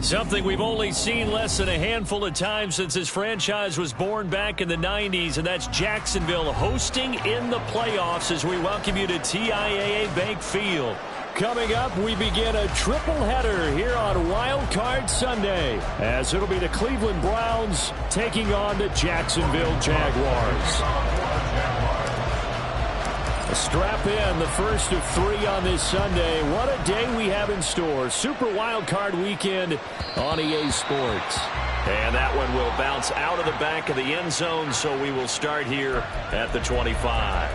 Something we've only seen less than a handful of times since this franchise was born back in the 90s, and that's Jacksonville hosting in the playoffs as we welcome you to TIAA Bank Field. Coming up, we begin a triple header here on Wild Card Sunday, as it'll be the Cleveland Browns taking on the Jacksonville Jaguars. Strap in, the first of 3 on this Sunday. What a day we have in store. Super Wild Card weekend on EA Sports. And that one will bounce out of the back of the end zone, so we will start here at the 25.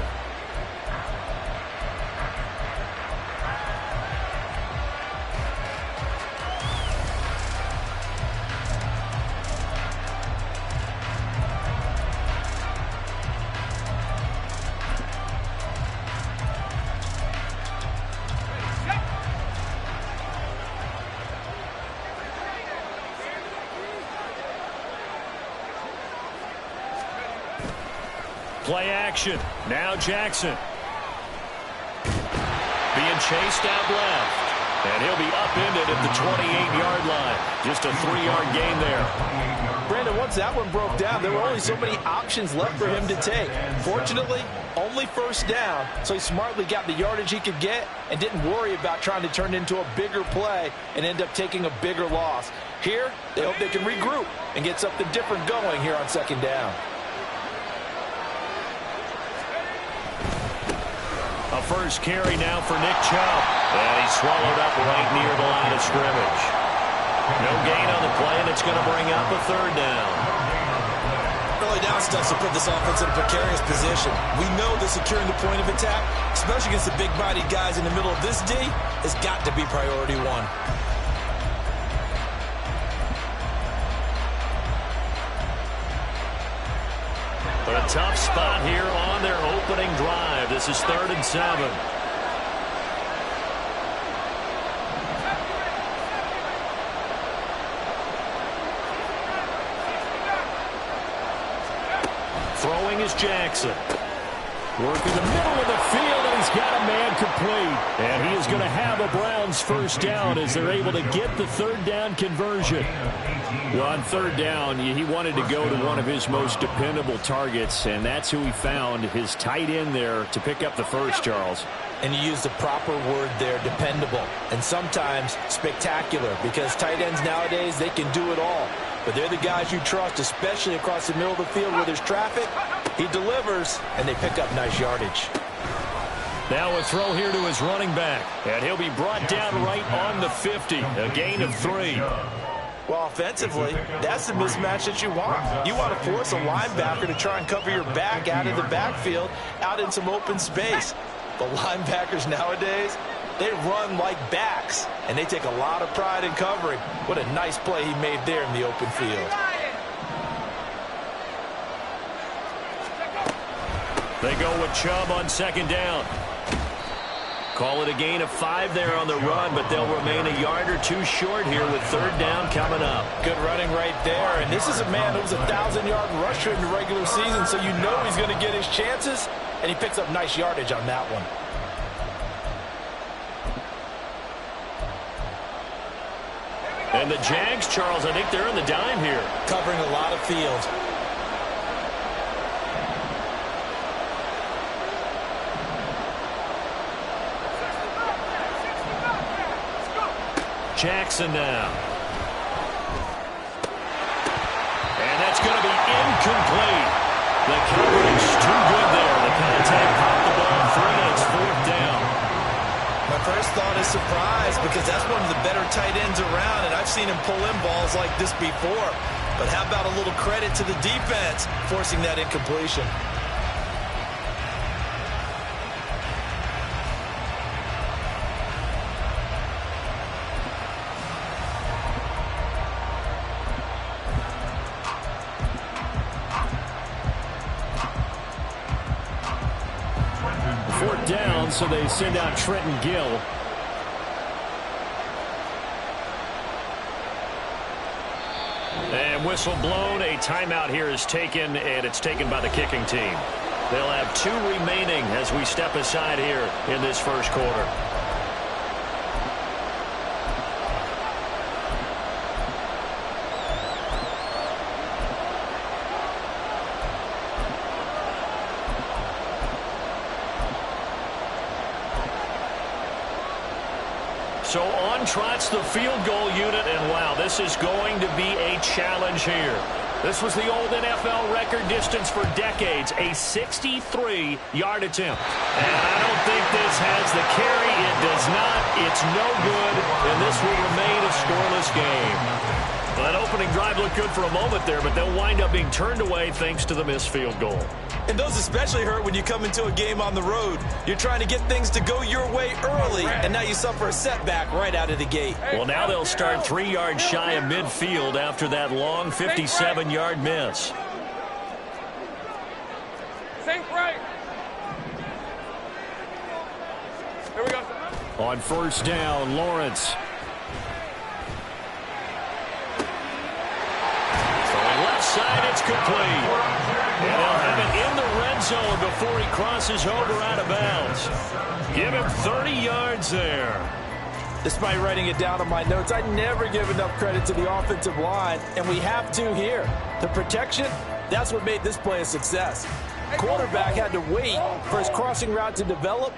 Play action. Now Jackson. Being chased out left. And he'll be upended at the 28-yard line. Just a 3-yard gain there. Brandon, once that one broke down, there were only so many options left for him to take. Fortunately, only first down, so he smartly got the yardage he could get and didn't worry about trying to turn it into a bigger play and end up taking a bigger loss. Here, they hope they can regroup and get something different going here on second down. A first carry now for Nick Chubb. And he's swallowed up right near the line of scrimmage. No gain on the play, and it's going to bring up a third down. Early down stuff to put this offense in a precarious position. We know that securing the point of attack, especially against the big-bodied guys in the middle of this D, has got to be priority one. But a tough spot here on their opening drive. This is 3rd and 7. Throwing is Jackson. Working the middle of the field, and he's got a man complete. And he is going to have a Browns first down as they're able to get the 3rd down conversion. Well, on 3rd down, he wanted to go to one of his most dependable targets, and that's who he found, his tight end there, to pick up the first, Charles. And you use the proper word there, dependable, and sometimes spectacular, because tight ends nowadays, they can do it all. But they're the guys you trust, especially across the middle of the field where there's traffic. He delivers, and they pick up nice yardage. Now a throw here to his running back, and he'll be brought down right on the 50, a gain of 3. Well, offensively, that's the mismatch that you want. You want to force a linebacker to try and cover your back out of the backfield, out in some open space. The linebackers nowadays, they run like backs, and they take a lot of pride in covering. What a nice play he made there in the open field. They go with Chubb on 2nd down. Call it a gain of 5 there on the run, but they'll remain a yard or 2 short here with 3rd down coming up. Good running right there, and this is a man who was a 1,000-yard rusher in the regular season, so you know he's going to get his chances, and he picks up nice yardage on that one. And the Jags, Charles, I think they're in the dime here. Covering a lot of field. Jackson now. And that's going to be incomplete. The coverage too good there. The contact popped the ball free, and it's 4th down. My first thought is surprise, because that's one of the better tight ends around, and I've seen him pull in balls like this before. But how about a little credit to the defense forcing that incompletion? Down, so they send out Trenton Gill. And whistle blown. A timeout here is taken, and it's taken by the kicking team. They'll have 2 remaining as we step aside here in this first quarter. So on trots the field goal unit, and wow, this is going to be a challenge here. This was the old NFL record distance for decades, a 63-yard attempt. And I don't think this has the carry. It does not. It's no good, and this will remain a scoreless game. Well, that opening drive looked good for a moment there, but they'll wind up being turned away thanks to the missed field goal. And those especially hurt when you come into a game on the road. You're trying to get things to go your way early, and now you suffer a setback right out of the gate. Well, now they'll start 3 yards shy of midfield after that long 57-yard miss. Think right. Here we go. On first down, Lawrence. Throwing left side, it's complete. And they'll have it in the red zone before he crosses over out of bounds. Give him 30 yards there. Despite writing it down on my notes, I never give enough credit to the offensive line, and we have to here. The protection, that's what made this play a success. Quarterback had to wait for his crossing route to develop,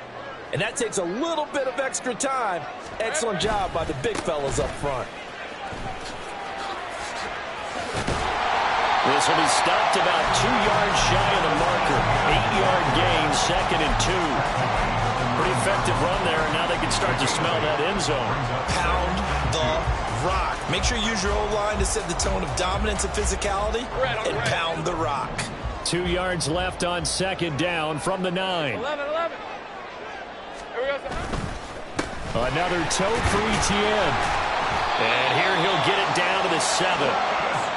and that takes a little bit of extra time. Excellent job by the big fellas up front. This will be stopped about 2 yards shy of the marker. 8-yard gain, 2nd and 2. Pretty effective run there, and now they can start to smell that end zone. Pound the rock. Make sure you use your O-line to set the tone of dominance and physicality, and pound the rock. 2 yards left on 2nd down from the 9. 11. Here we go. Another toe for Etienne. And here he'll get it down to the 7.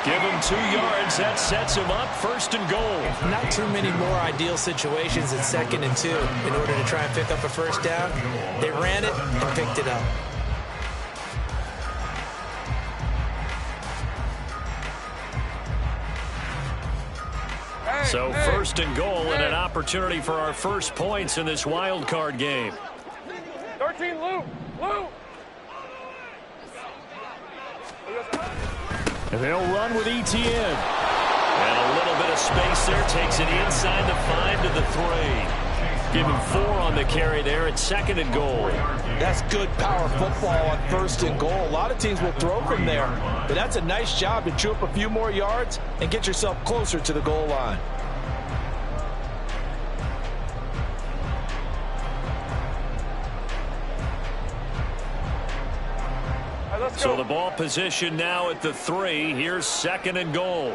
Give him 2 yards. That sets him up 1st and goal. Not too many more ideal situations in 2nd and 2 in order to try and pick up a first down. They ran it and picked it up. So 1st and goal and an opportunity for our first points in this wild card game. 13, Lou. And they'll run with Etienne. And a little bit of space there. Takes it inside the 5 to the 3. Give him 4 on the carry there at 2nd and goal. That's good power football on 1st and goal. A lot of teams will throw from there, but that's a nice job to chew up a few more yards and get yourself closer to the goal line. So the ball position now at the 3. Here's 2nd and goal.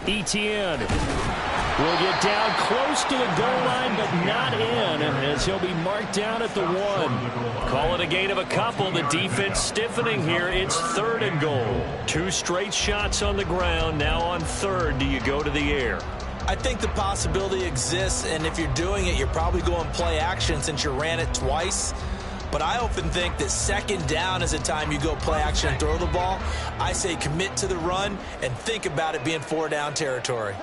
Etienne will get down close to the goal line, but not in, as he'll be marked down at the 1. Call it a gain of a couple. The defense stiffening here. It's 3rd and goal. 2 straight shots on the ground. Now on 3rd, do you go to the air? I think the possibility exists, and if you're doing it, you're probably going play action since you ran it twice. But I often think that 2nd down is a time you go play action and throw the ball. I say commit to the run and think about it being 4-down territory.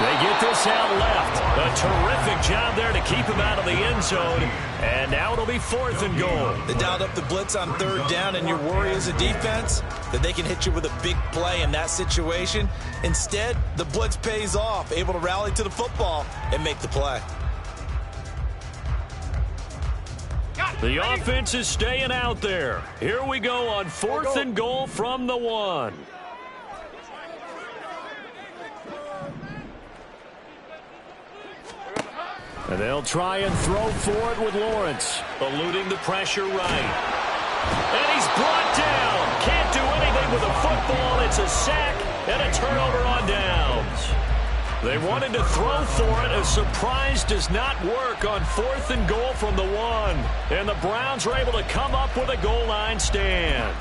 They get this out left. A terrific job there to keep him out of the end zone. And now it'll be 4th and goal. They dialed up the blitz on 3rd down, and your worry as a defense that they can hit you with a big play in that situation. Instead, the blitz pays off, able to rally to the football and make the play. The offense is staying out there. Here we go on 4th and goal from the 1. And they'll try and throw for it with Lawrence, eluding the pressure right. And he's brought down. Can't do anything with a football. It's a sack and a turnover on downs. They wanted to throw for it. A surprise does not work on 4th and goal from the 1. And the Browns are able to come up with a goal line stand.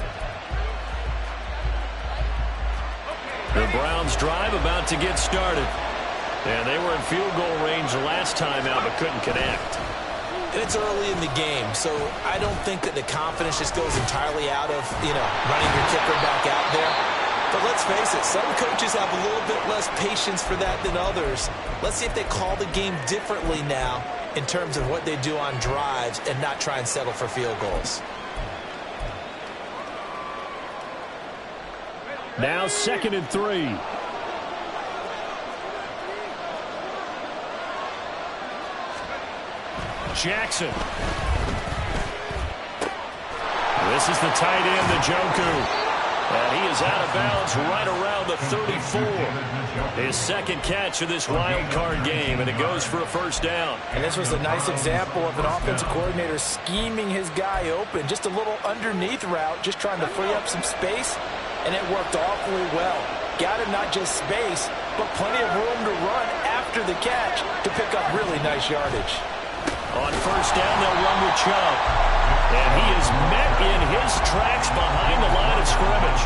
The Browns drive about to get started. And they were in field goal range the last time out, but couldn't connect. And it's early in the game, so I don't think that the confidence just goes entirely out of, running your kicker back out there. But let's face it, some coaches have a little bit less patience for that than others. Let's see if they call the game differently now in terms of what they do on drives and not try and settle for field goals. Now 2nd and 3. Jackson. This is the tight end, Njoku. And he is out of bounds right around the 34. His second catch of this wild card game, and it goes for a first down. And this was a nice example of an offensive coordinator scheming his guy open. Just a little underneath route, just trying to free up some space, and it worked awfully well. Got him not just space, but plenty of room to run after the catch to pick up really nice yardage. On first down, they'll run with Chubb. And he is met in his tracks behind the line of scrimmage.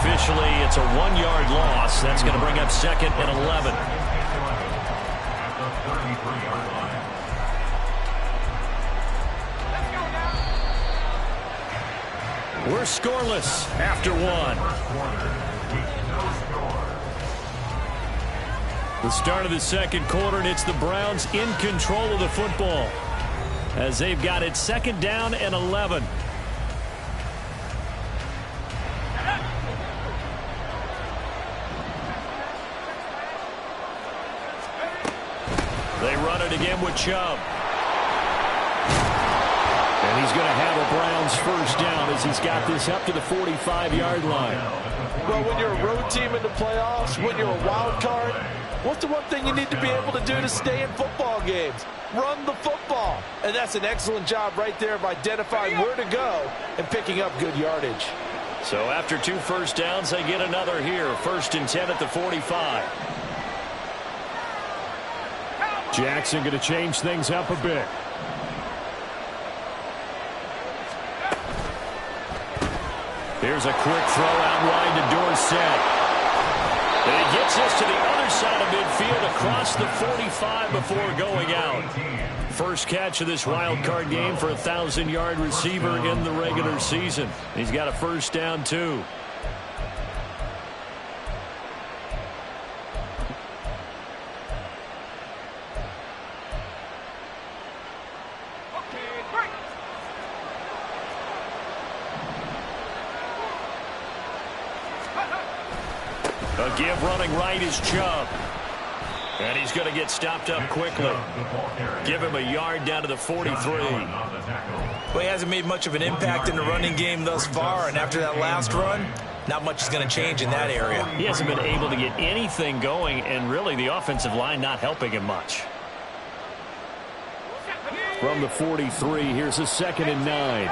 Officially, it's a 1-yard loss. That's going to bring up 2nd and 11. We're scoreless after 1. The start of the second quarter, and it's the Browns in control of the football, as they've got it 2nd down and 11. They run it again with Chubb. And he's going to have a Browns first down as he's got this up to the 45-yard line. Well, when you're a road team in the playoffs, when you're a wild card, what's the one thing you need to be able to do to stay in football games? Run the football. And that's an excellent job right there of identifying where to go and picking up good yardage. So after 2 first downs, they get another here. 1st and 10 at the 45. Jackson going to change things up a bit. Here's a quick throw out wide to Dorsett. And he gets this to the other side of midfield across the 45 before going out. First catch of this wild card game for a 1,000-yard receiver in the regular season. He's got a first down, too. A give running right is Chubb. And he's going to get stopped up quickly. Give him a yard down to the 43. Well, he hasn't made much of an impact in the running game thus far, and after that last run, not much is going to change in that area. He hasn't been able to get anything going, and really the offensive line not helping him much. From the 43, here's a 2nd and 9.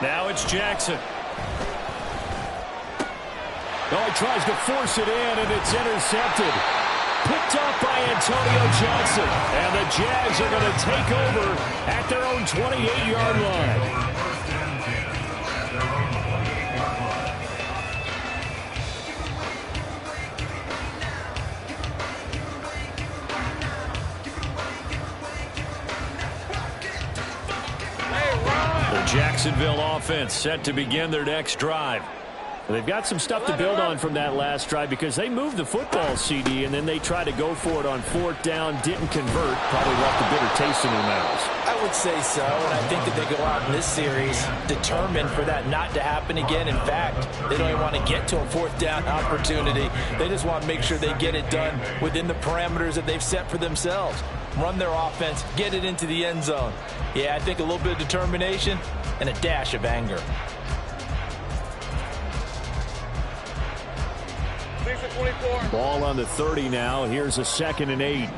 Now it's Jackson. Oh, he tries to force it in, and it's intercepted. Picked up by Antonio Johnson. And the Jags are going to take over at their own 28-yard line. Jacksonville offense set to begin their next drive. They've got some stuff to build on from that last drive because they moved the football, CD, and then they tried to go for it on 4th down, didn't convert, probably left a bitter taste in their mouths. I would say so, and I think that they go out in this series determined for that not to happen again. In fact, they don't even want to get to a 4th down opportunity. They just want to make sure they get it done within the parameters that they've set for themselves. Run their offense, get it into the end zone. Yeah, I think a little bit of determination and a dash of anger. Ball on the 30 now. Here's a 2nd and 8.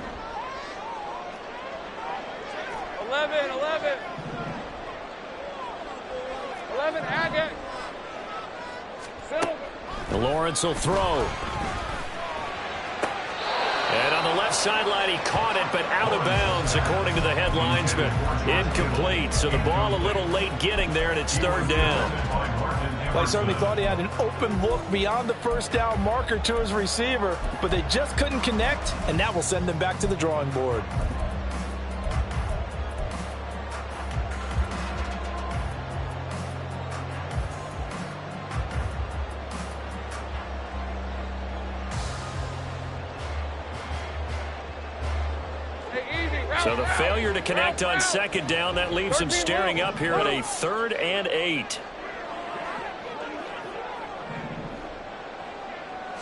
11, Agate. Lawrence will throw. And on the left sideline, he caught it, but out of bounds, according to the head linesman. Incomplete, so the ball a little late getting there, and it's 3rd down. Well, I certainly thought he had an open look beyond the first down marker to his receiver, but they just couldn't connect, and that will send them back to the drawing board. So the failure to connect on second down, that leaves him staring up here at a 3rd and 8.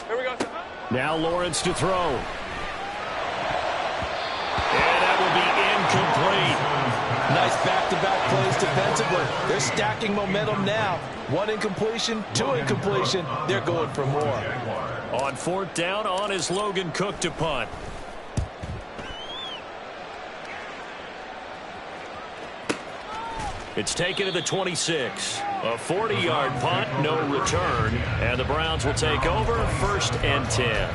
Here we go. Now Lawrence to throw. And that will be incomplete. Nice back-to-back plays defensively. They're stacking momentum now. 1 incompletion, 2 incompletion. They're going for more. On 4th down, on is Logan Cook to punt. It's taken to the 26. A 40-yard punt, no return. And the Browns will take over, 1st and 10.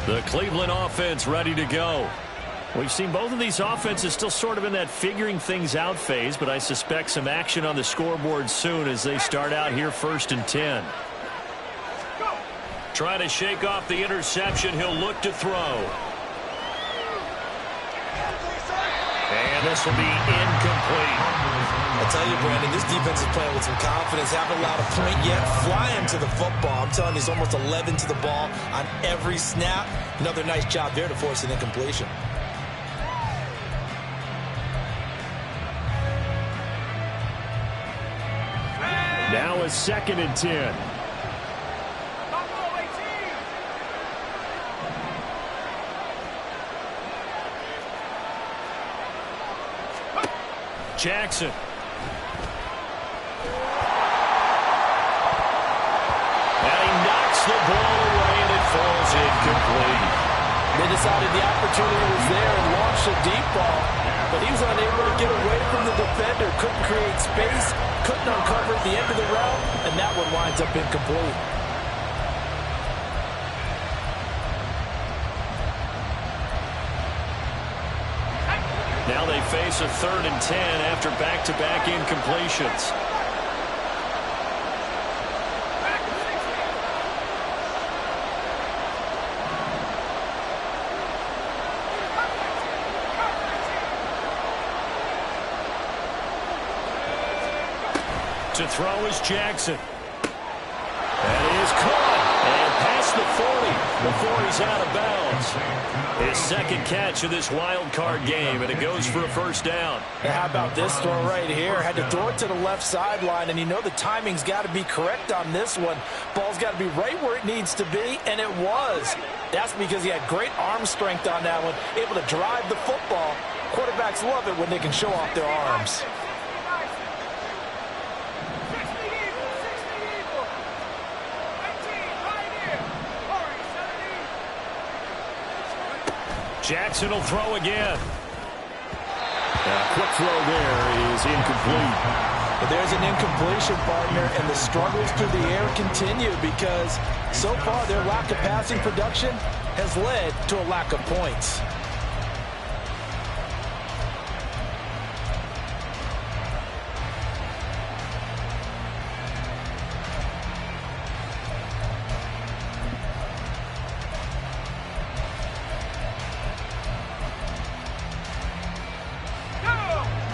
The Cleveland offense ready to go. We've seen both of these offenses still sort of in that figuring things out phase, but I suspect some action on the scoreboard soon as they start out here 1st and 10. Trying to shake off the interception. He'll look to throw. And this will be incomplete. I tell you, Brandon, this defense is playing with some confidence. Haven't allowed a point yet. Flying to the football. I'm telling you, he's almost 11 to the ball on every snap. Another nice job there to force an incompletion. Now a 2nd and 10. Jackson. And he knocks the ball away, and it falls incomplete. They decided the opportunity was there and launched a deep ball, but he was unable to get away from the defender, couldn't create space, couldn't uncover at the end of the route, and that one winds up incomplete. Now they face a 3rd and 10 after back-to-back incompletions. To throw is Jackson. That is caught. And past the 40 before he's out of bounds. His 2nd catch of this wild card game, and it goes for a 1st down. And how about this throw right here? Had to throw it to the left sideline, and you know the timing's got to be correct on this one. Ball's got to be right where it needs to be, and it was. That's because he had great arm strength on that one, able to drive the football. Quarterbacks love it when they can show off their arms. Jackson will throw again. A quick throw there is incomplete. But there's an incompletion, partner, and the struggles through the air continue because so far their lack of passing production has led to a lack of points.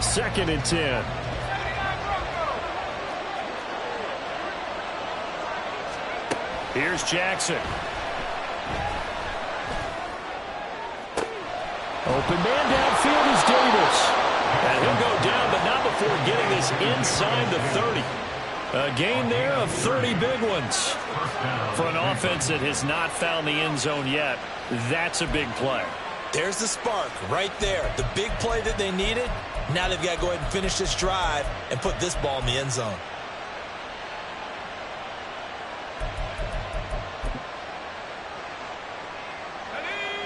Second and 10. Here's Jackson. Open man downfield is Davis. And he'll go down, but not before getting this inside the 30. A gain there of 30 big ones. For an offense that has not found the end zone yet, that's a big play. There's the spark right there. The big play that they needed. Now they've got to go ahead and finish this drive and put this ball in the end zone.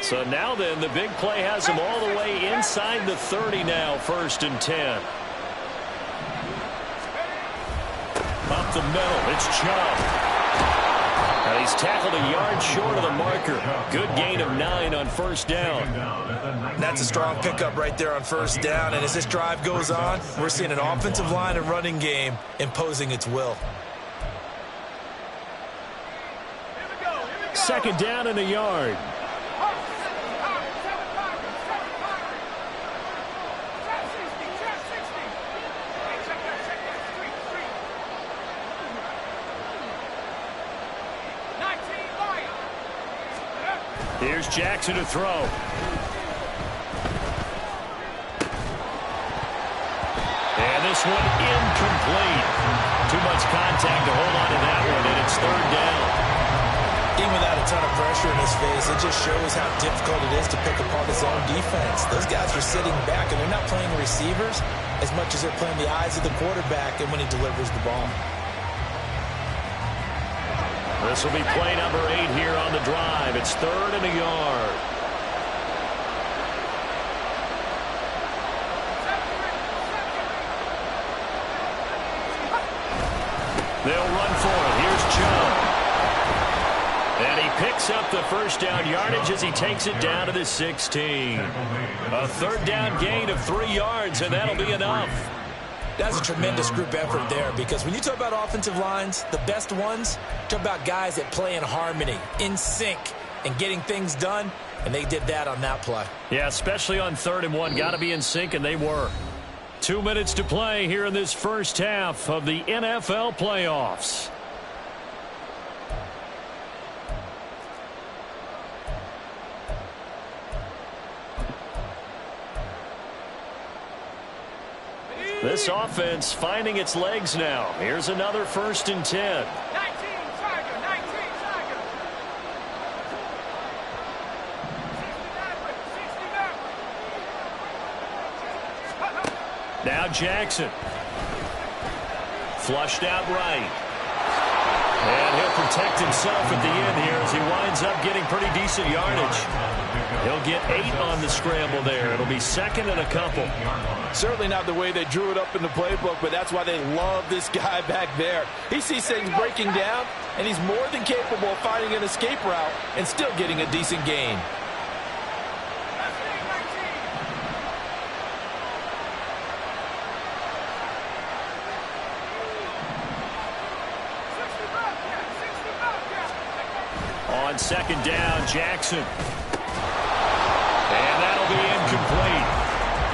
So now then, the big play has them all the way inside the 30 now, 1st and 10. Up the middle, it's Chubb. And he's tackled a yard short of the marker. Good gain of 9 on 1st down. That's a strong pickup right there on 1st down. And as this drive goes on, we're seeing an offensive line and running game imposing its will. 2nd down and a yard. Here's Jackson to throw. And this one incomplete. Too much contact to hold on to that one, and it's third down. Even without a ton of pressure in his face, it just shows how difficult it is to pick apart his own defense. Those guys are sitting back, and they're not playing receivers as much as they're playing the eyes of the quarterback and when he delivers the ball. This will be play number 8 here on the drive. It's 3rd and a yard. They'll run for it. Here's Joe. And he picks up the first down yardage as he takes it down to the 16. A third down gain of 3 yards, and that'll be enough. That's a tremendous group effort there, because when you talk about offensive lines, the best ones, talk about guys that play in harmony, in sync, and getting things done, and they did that on that play. Yeah, especially on 3rd and 1. Got to be in sync, and they were. 2 minutes to play here in this first half of the NFL playoffs. This offense finding its legs now. Here's another 1st and 10. 19, Tiger, 19, Tiger. 69. Now Jackson. Flushed out right. And he'll protect himself at the end here as he winds up getting pretty decent yardage. He'll get 8 on the scramble there. It'll be 2nd and a couple. Certainly not the way they drew it up in the playbook, but that's why they love this guy back there. He sees things breaking down, and he's more than capable of finding an escape route and still getting a decent gain. On 2nd down, Jackson. And that'll be incomplete.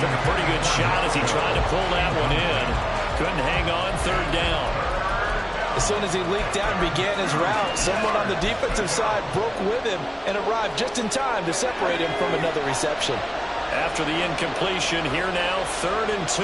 Took a pretty good shot as he tried to pull that one in. Couldn't hang on 3rd down. As soon as he leaked out and began his route, someone on the defensive side broke with him and arrived just in time to separate him from another reception. After the incompletion, here now, 3rd and 2.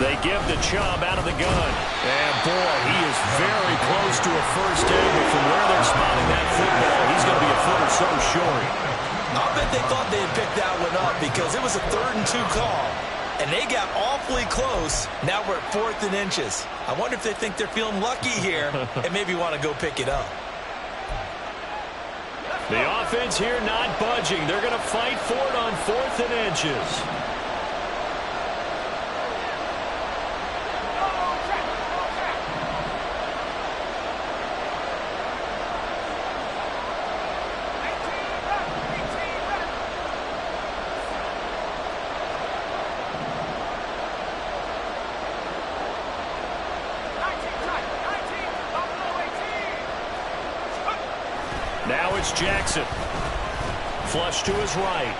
They give the Chubb out of the gun. And, boy, he is very close to a first down, but from where they're spotting that football, he's going to be a foot or so short. I'll bet they thought they had picked that one up because it was a 3rd and 2 call, and they got awfully close. Now we're at 4th and inches. I wonder if they think they're feeling lucky here and maybe want to go pick it up. The offense here not budging. They're going to fight for it on 4th and inches. Now it's Jackson. Flush to his right.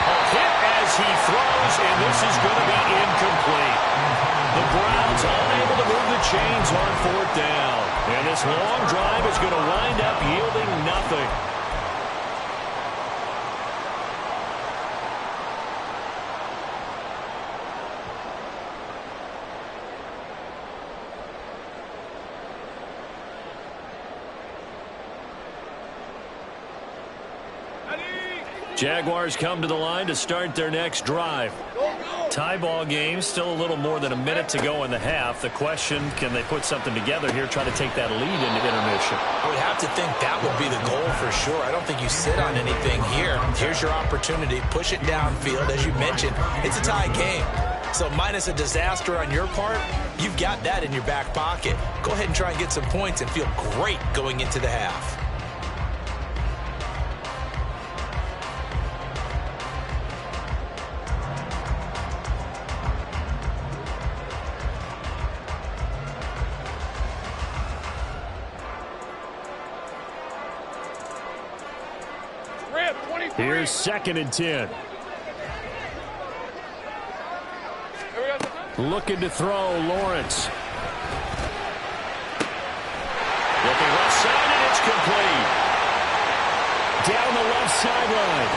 A hit as he throws, and this is going to be incomplete. The Browns unable to move the chains on 4th down. And this long drive is going to wind up yielding nothing. Jaguars come to the line to start their next drive. Tie ball game, still a little more than a minute to go in the half. The question, can they put something together here, try to take that lead into intermission? I would have to think that would be the goal for sure. I don't think you sit on anything here. Here's your opportunity. Push it downfield. As you mentioned, it's a tie game. So minus a disaster on your part, you've got that in your back pocket. Go ahead and try and get some points and feel great going into the half. Here's 2nd and 10. Looking to throw, Lawrence. Looking left side, and it's complete. Down the left sideline.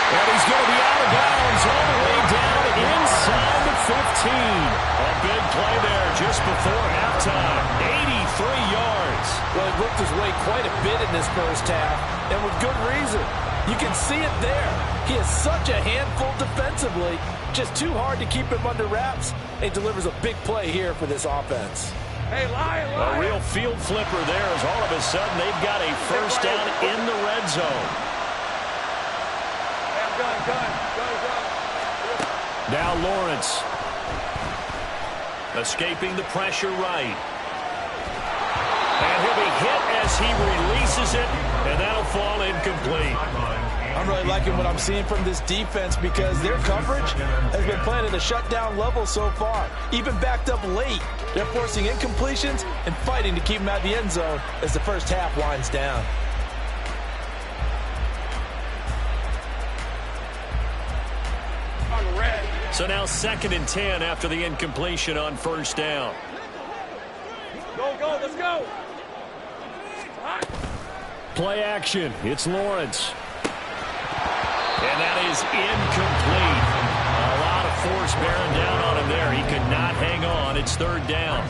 And he's going to be out of bounds all the way down inside the 15. A big play there just before halftime. 83 yards. Well, he worked his way quite a bit in this first half, and with good reason. You can see it there. He is such a handful defensively. Just too hard to keep him under wraps. He delivers a big play here for this offense. Hey, Lion. A real field flipper there as all of a sudden they've got a first down in the red zone. Gun. Now Lawrence. Escaping the pressure right. And he'll be hit as he releases it, and that'll fall incomplete. I'm really liking what I'm seeing from this defense because their coverage has been playing at a shutdown level so far. Even backed up late, they're forcing incompletions and fighting to keep them out of the end zone as the first half winds down. So now 2nd and 10 after the incompletion on first down. Go, let's go. Play action. It's Lawrence. And that is incomplete. A lot of force bearing down on him there. He could not hang on. It's 3rd down.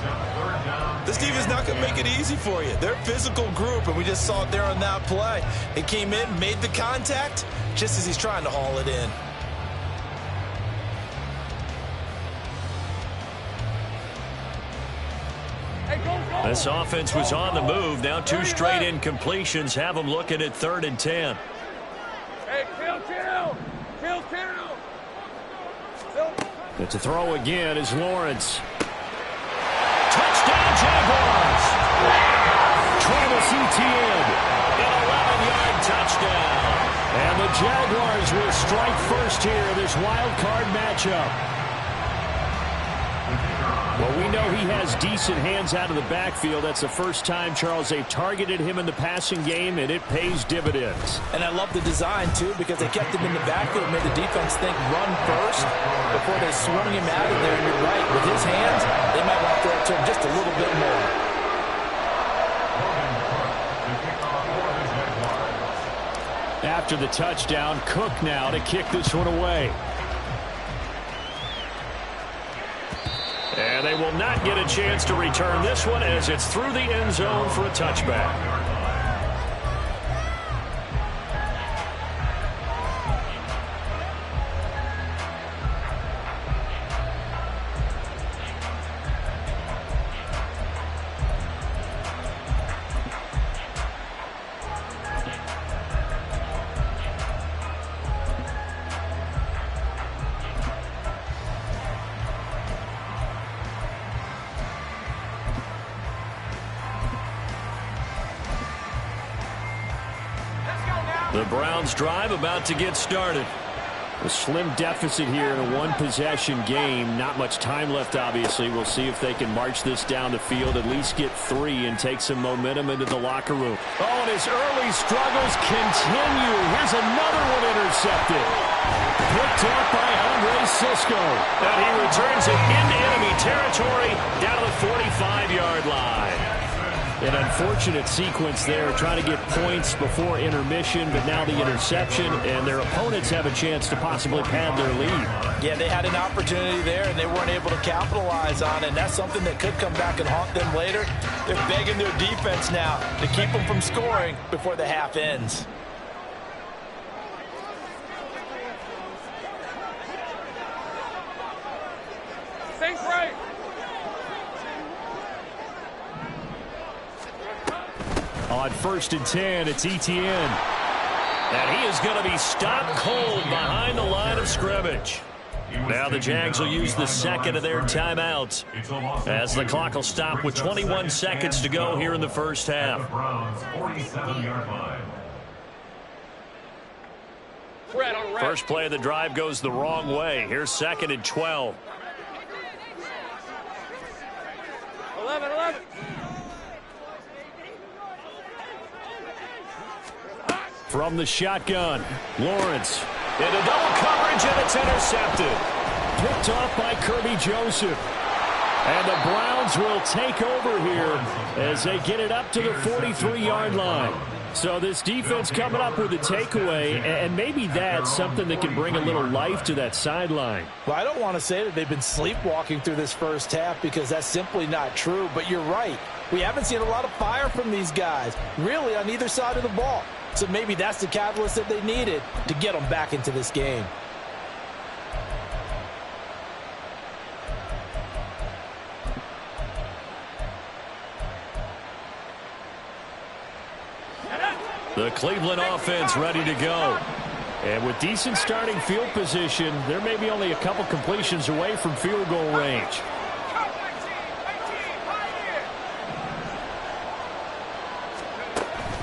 This defense is not going to make it easy for you. They're a physical group, and we just saw it there on that play. It came in, made the contact, just as he's trying to haul it in. This offense was on the move. Now 2 straight incompletions have them looking at 3rd and 10. Hey, kill. But to throw again is Lawrence. Touchdown, Jaguars! Travis Etienne, an 11-yard touchdown. And the Jaguars will strike first here in this wild card matchup. Well, we know he has decent hands out of the backfield. That's the first time, Charles, they've targeted him in the passing game, and it pays dividends. And I love the design, too, because they kept him in the backfield, made the defense think run first before they swung him out of there. And you're right, with his hands, they might want to throw it to him just a little bit more. After the touchdown, Cook now to kick this one away. And they will not get a chance to return this one as it's through the end zone for a touchback. The Browns drive about to get started. A slim deficit here in a one-possession game. Not much time left, obviously. We'll see if they can march this down the field, at least get 3 and take some momentum into the locker room. Oh, and his early struggles continue. Here's another one intercepted. Picked up by Andre Sisco. And he returns it into enemy territory down to the 45-yard line. An unfortunate sequence there, trying to get points before intermission, but now the interception, and their opponents have a chance to possibly pad their lead. Yeah, they had an opportunity there, and they weren't able to capitalize on it, and that's something that could come back and haunt them later. They're begging their defense now to keep them from scoring before the half ends. Think right. On 1st and 10, it's Etienne. And he is going to be stopped cold behind the line of scrimmage. Now the Jags will use the second of their timeouts as the clock will stop with 21 seconds to go here in the first half. First play of the drive goes the wrong way. Here's 2nd and 12. 11. From the shotgun, Lawrence. Into double coverage, and it's intercepted. Picked off by Kirby Joseph. And the Browns will take over here as they get it up to the 43-yard line. So this defense coming up with a takeaway, and maybe that's something that can bring a little life to that sideline. Well, I don't want to say that they've been sleepwalking through this first half because that's simply not true, but you're right. We haven't seen a lot of fire from these guys, really on either side of the ball. So maybe that's the catalyst that they needed to get them back into this game. The Cleveland offense ready to go. And with decent starting field position, there may be only a couple completions away from field goal range.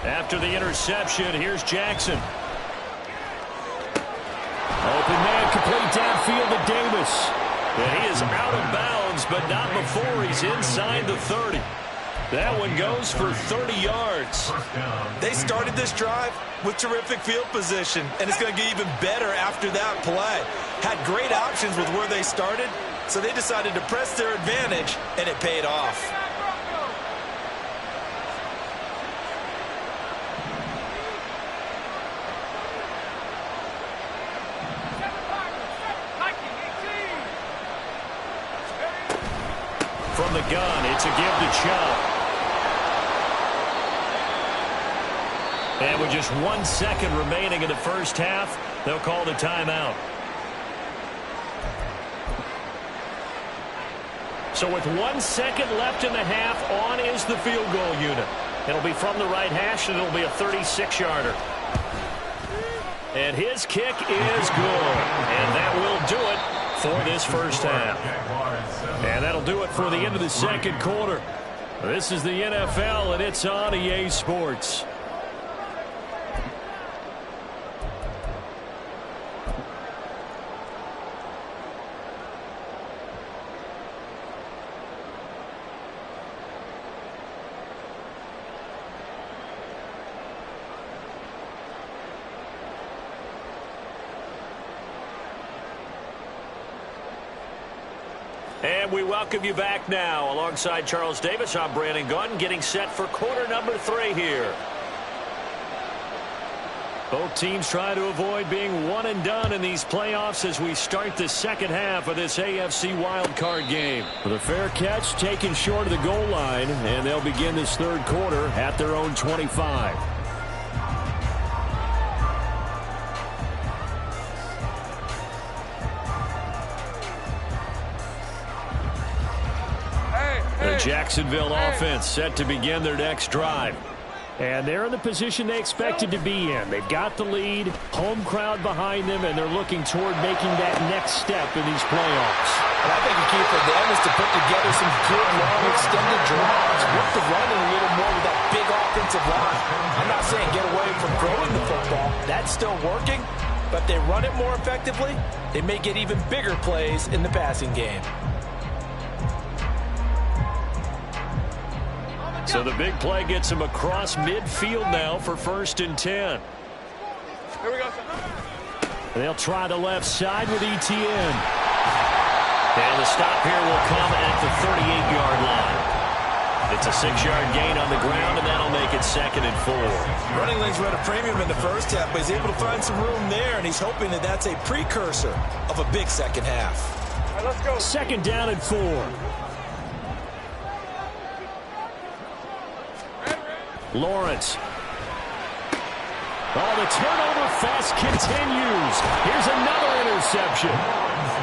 After the interception, here's Jackson. Open man, complete downfield to Davis. And he is out of bounds, but not before he's inside the 30. That one goes for 30 yards. They started this drive with terrific field position, and it's going to get even better after that play. Had great options with where they started, so they decided to press their advantage, and it paid off. From the gun, it's a give to Chubb. And with just 1 second remaining in the first half, they'll call the timeout. So with 1 second left in the half, on is the field goal unit. It'll be from the right hash, and it'll be a 36-yarder. And his kick is good. And that will do it for this first half. And that'll do it for the end of the second quarter. This is the NFL, and it's on EA Sports. And we welcome you back now. Alongside Charles Davis, I'm Brandon Gunn, getting set for quarter number 3 here. Both teams try to avoid being one and done in these playoffs as we start the second half of this AFC Wildcard game. With a fair catch taken short of the goal line, and they'll begin this third quarter at their own 25. The Jacksonville offense set to begin their next drive. And they're in the position they expected to be in. They've got the lead, home crowd behind them, and they're looking toward making that next step in these playoffs. And I think the key for them is to put together some good, long, extended drives. Work the running a little more with that big offensive line. I'm not saying get away from throwing the football. That's still working. But if they run it more effectively, they may get even bigger plays in the passing game. So the big play gets him across midfield now for 1st and 10. Here we go. They'll try the left side with ETN. And the stop here will come at the 38-yard line. It's a 6-yard gain on the ground, and that'll make it 2nd and 4. Running lanes were at a premium in the first half, but he's able to find some room there, and he's hoping that that's a precursor of a big second half. All right, let's go. 2nd down and 4. Lawrence. Oh, the turnover fest continues. Here's another interception.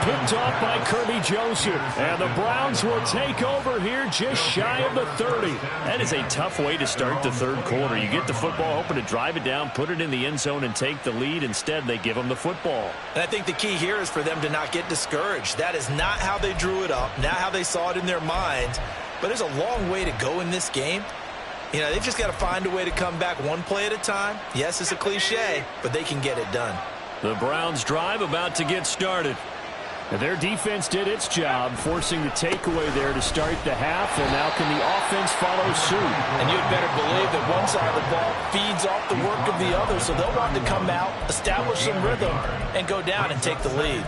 Picked off by Kirby Joseph. And the Browns will take over here just shy of the 30. That is a tough way to start the third quarter. You get the football, hoping to drive it down, put it in the end zone, and take the lead. Instead, they give them the football. And I think the key here is for them to not get discouraged. That is not how they drew it up, not how they saw it in their mind. But there's a long way to go in this game. You know, they've just got to find a way to come back one play at a time. Yes, it's a cliche, but they can get it done. The Browns drive about to get started. And their defense did its job, forcing the takeaway there to start the half, and now can the offense follow suit? And you'd better believe that one side of the ball feeds off the work of the other, so they'll want to come out, establish some rhythm, and go down and take the lead.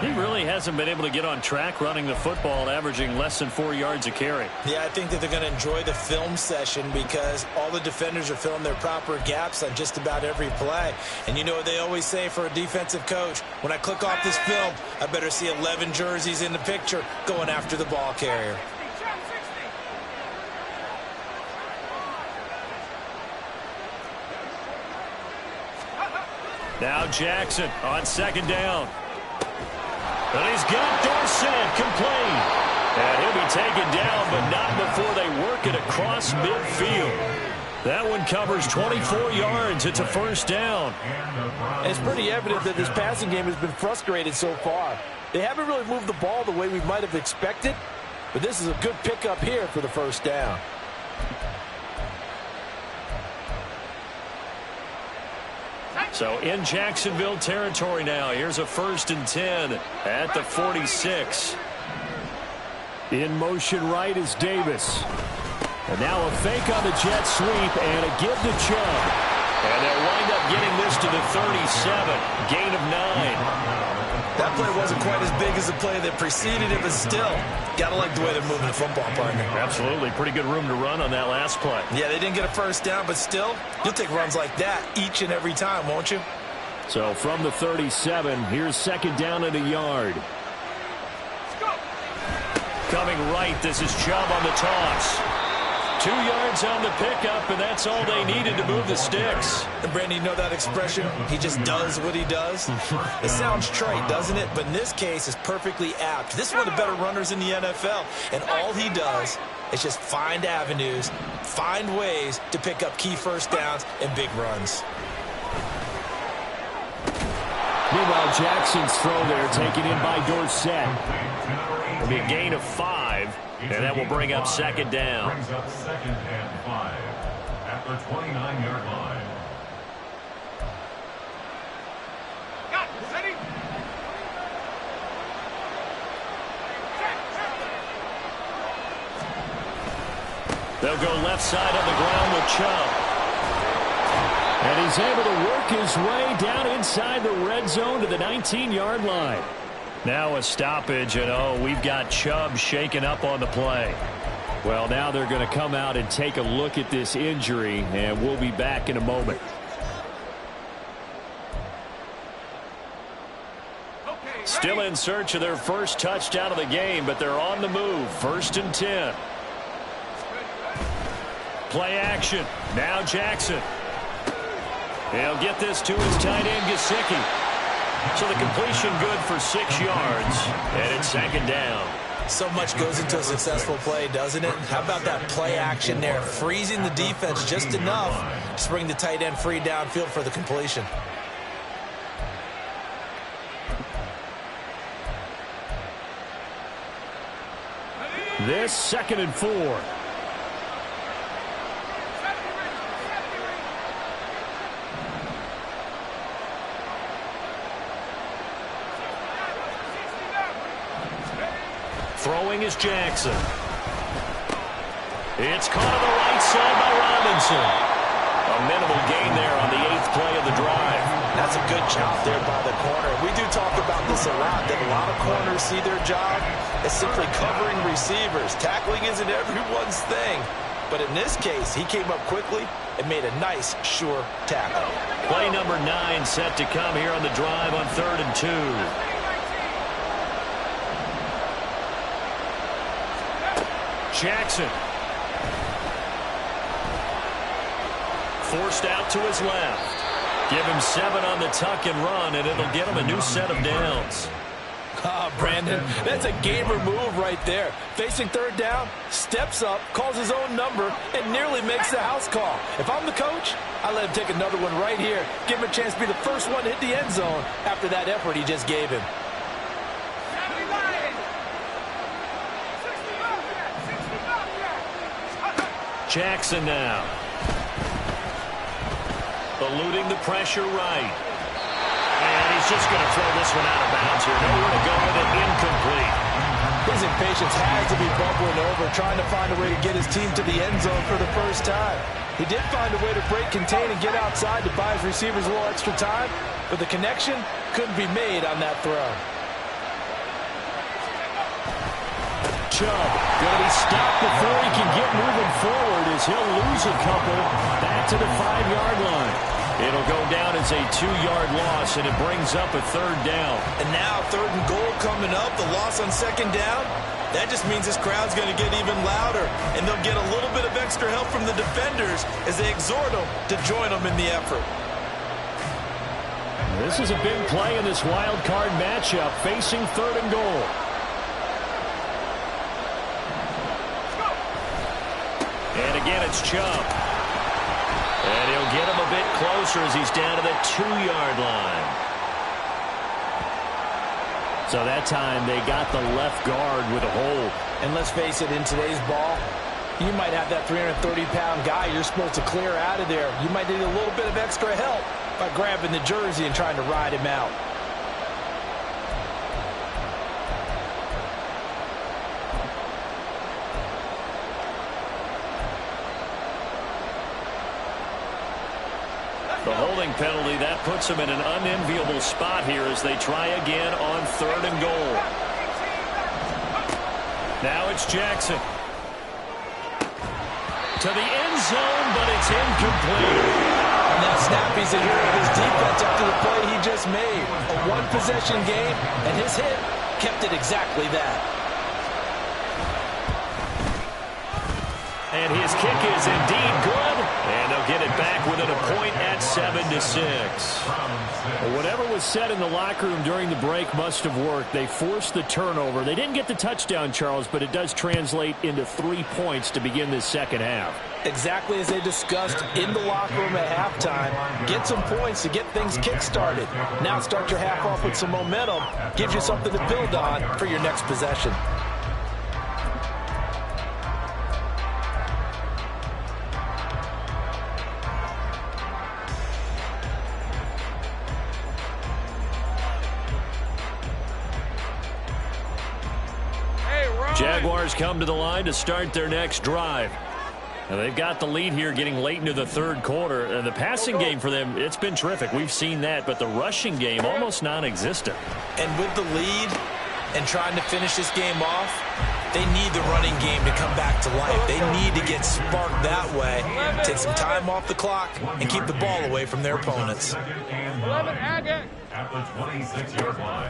He really hasn't been able to get on track running the football, averaging less than 4 yards a carry. Yeah, I think that they're going to enjoy the film session because all the defenders are filling their proper gaps on just about every play. And you know what they always say for a defensive coach? When I click off this film, I better see 11 jerseys in the picture going after the ball carrier. Now Jackson on second down. And he's got Dorsett complete. And he'll be taken down, but not before they work it across midfield. That one covers 24 yards. It's a first down. And it's pretty evident that this passing game has been frustrated so far. They haven't really moved the ball the way we might have expected, but this is a good pickup here for the first down. So in Jacksonville territory now. Here's a 1st and 10 at the 46. In motion right is Davis. And now a fake on the jet sweep and a give to Chubb. And they'll wind up getting this to the 37. Gain of 9. That play wasn't quite as big as the play that preceded it, but still, gotta like the way they're moving the football, partner. Absolutely. Pretty good room to run on that last play. Yeah, they didn't get a first down, but still, you'll take runs like that each and every time, won't you? So from the 37, here's second down and a yard. Coming right, this is Chubb on the toss. 2 yards on the pickup, and that's all they needed to move the sticks. And Brandon, you know that expression? He just does what he does. It sounds trite, doesn't it? But in this case, it's perfectly apt. This is one of the better runners in the NFL, and all he does is just find avenues, find ways to pick up key first downs and big runs. Meanwhile, Jackson's throw there taken in by Dorsett. It'll be a gain of 5, and that will bring up second down. Brings up 2nd and 5 at the 29-yard line. Ready? They'll go left side on the ground with Chubb. And he's able to work his way down inside the red zone to the 19-yard line. Now a stoppage, and we've got Chubb shaken up on the play. Well, now they're going to come out and take a look at this injury, and we'll be back in a moment. Still in search of their first touchdown of the game, but they're on the move. 1st and 10. Play action. Now Jackson. He'll get this to his tight end, Gesicki. So the completion good for 6 yards, and it's second down. So much goes into a successful play, doesn't it? How about that play action there, freezing the defense just enough to bring the tight end free downfield for the completion. This 2nd and 4. Throwing is Jackson. It's caught on the right side by Robinson. A minimal gain there on the 8th play of the drive. That's a good job there by the corner. We do talk about this a lot, that a lot of corners see their job as simply covering receivers. Tackling isn't everyone's thing. But in this case, he came up quickly and made a nice, sure tackle. Play number 9 set to come here on the drive on 3rd and 2. Jackson. Forced out to his left. Give him 7 on the tuck and run, and it'll get him a new set of downs. Brandon, that's a gamer move right there. Facing 3rd down, steps up, calls his own number, and nearly makes the house call. If I'm the coach, I let him take another one right here. Give him a chance to be the first one to hit the end zone after that effort he just gave him. Jackson now. Eluding the pressure right. And he's just going to throw this one out of bounds here. Nowhere to go with it. patience has to be bubbling over, trying to find a way to get his team to the end zone for the first time. He did find a way to break, contain, and get outside to buy his receivers a little extra time, but the connection couldn't be made on that throw. Chubb going to be stopped before he can get moving forward as he'll lose a couple back to the 5-yard line. It'll go down as a 2-yard loss, and it brings up a 3rd down. And now 3rd and goal coming up, the loss on 2nd down. That just means this crowd's going to get even louder, and they'll get a little bit of extra help from the defenders as they exhort them to join them in the effort. This is a big play in this wild card matchup, facing 3rd and goal. And again, it's Chubb. And he'll get him a bit closer as he's down to the 2-yard line. So that time they got the left guard with a hold. And let's face it, in today's ball, you might have that 330-pound guy you're supposed to clear out of there. You might need a little bit of extra help by grabbing the jersey and trying to ride him out. The holding penalty, that puts them in an unenviable spot here as they try again on 3rd and goal. Now it's Jackson. To the end zone, but it's incomplete. And that snap, he's a hero of his defense after the play he just made. A one-possession game, and his hit kept it exactly that. And his kick is indeed good. And they'll get it back within a point at 7-6. Well, whatever was said in the locker room during the break must have worked. They forced the turnover. They didn't get the touchdown, Charles, but it does translate into 3 points to begin this second half. Exactly as they discussed in the locker room at halftime. Get some points to get things kick-started. Now start your half off with some momentum. Gives you something to build on for your next possession. Jaguars come to the line to start their next drive. And they've got the lead here getting late into the 3rd quarter. And the passing game for them, it's been terrific. We've seen that, but the rushing game almost non-existent. And with the lead and trying to finish this game off, they need the running game to come back to life. They need to get sparked that way, take some time off the clock, and keep the ball away from their opponents.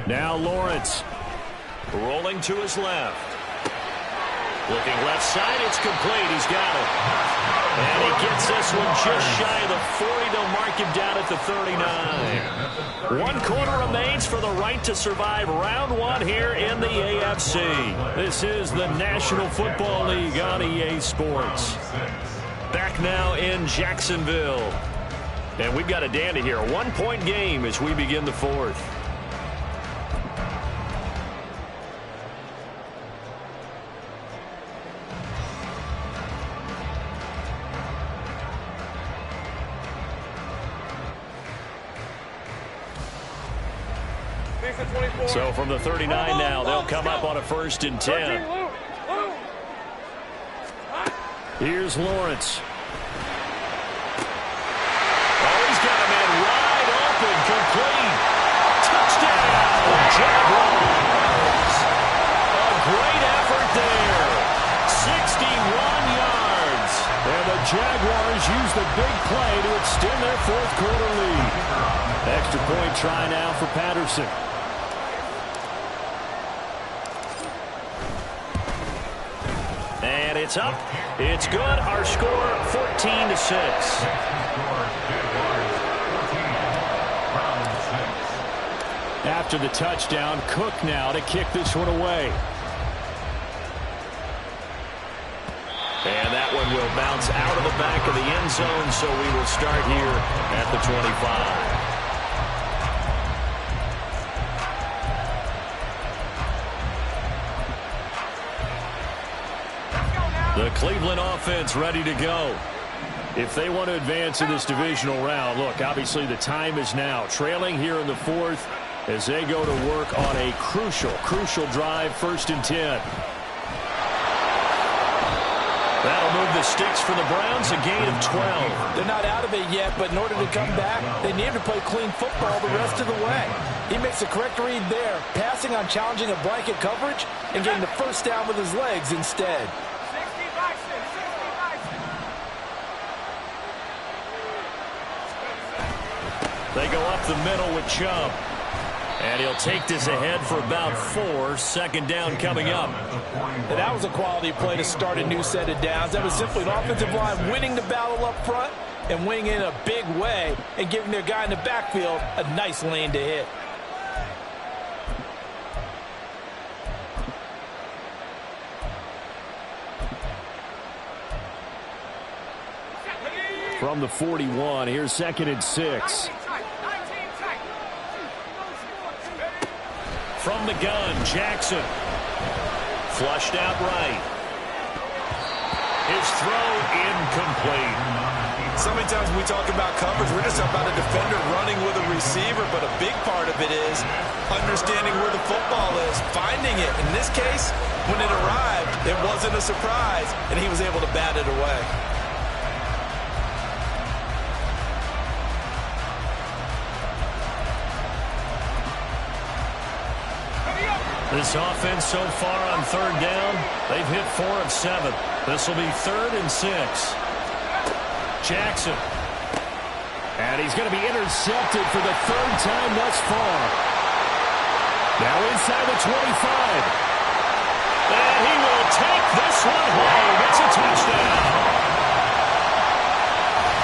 Now Lawrence rolling to his left. Looking left side, it's complete. He's got it. And he gets this one just shy of the 40. They'll mark him down at the 39. 1 quarter remains for the right to survive round 1 here in the AFC. This is the National Football League on EA Sports. Back now in Jacksonville. And we've got a dandy here. A 1-point game as we begin the 4th. So from the 39 now, they'll come up on a 1st and 10. Here's Lawrence. Oh, he's got a man wide open, complete. Touchdown, Jaguars. A great effort there. 61 yards. And the Jaguars use the big play to extend their 4th quarter lead. Extra point try now for Patterson. And it's up. It's good. Our score 14-6. After the touchdown, Cook now to kick this one away. And that one will bounce out of the back of the end zone, so we will start here at the 25. The Cleveland offense ready to go. If they want to advance in this divisional round, look, obviously the time is now. Trailing here in the 4th as they go to work on a crucial drive, 1st and 10. That'll move the sticks for the Browns, a gain of 12. They're not out of it yet, but in order to come back, they need to play clean football the rest of the way. He makes the correct read there, passing on challenging a blanket coverage and getting the first down with his legs instead. They go up the middle with Chubb. And he'll take this ahead for about 4. Second down coming up. And that was a quality play to start a new set of downs. That was simply an offensive line winning the battle up front and winning in a big way and giving their guy in the backfield a nice lane to hit. From the 41, here's 2nd and 6. From the gun, Jackson. Flushed out right. His throw incomplete. So many times when we talk about coverage, we're just about a defender running with a receiver, but a big part of it is understanding where the football is, finding it. In this case, when it arrived, it wasn't a surprise, and he was able to bat it away. This offense so far on 3rd down, they've hit 4 of 7. This will be 3rd and 6. Jackson. And he's going to be intercepted for the 3rd time thus far. Now inside the 25. And he will take this one home. It's a touchdown.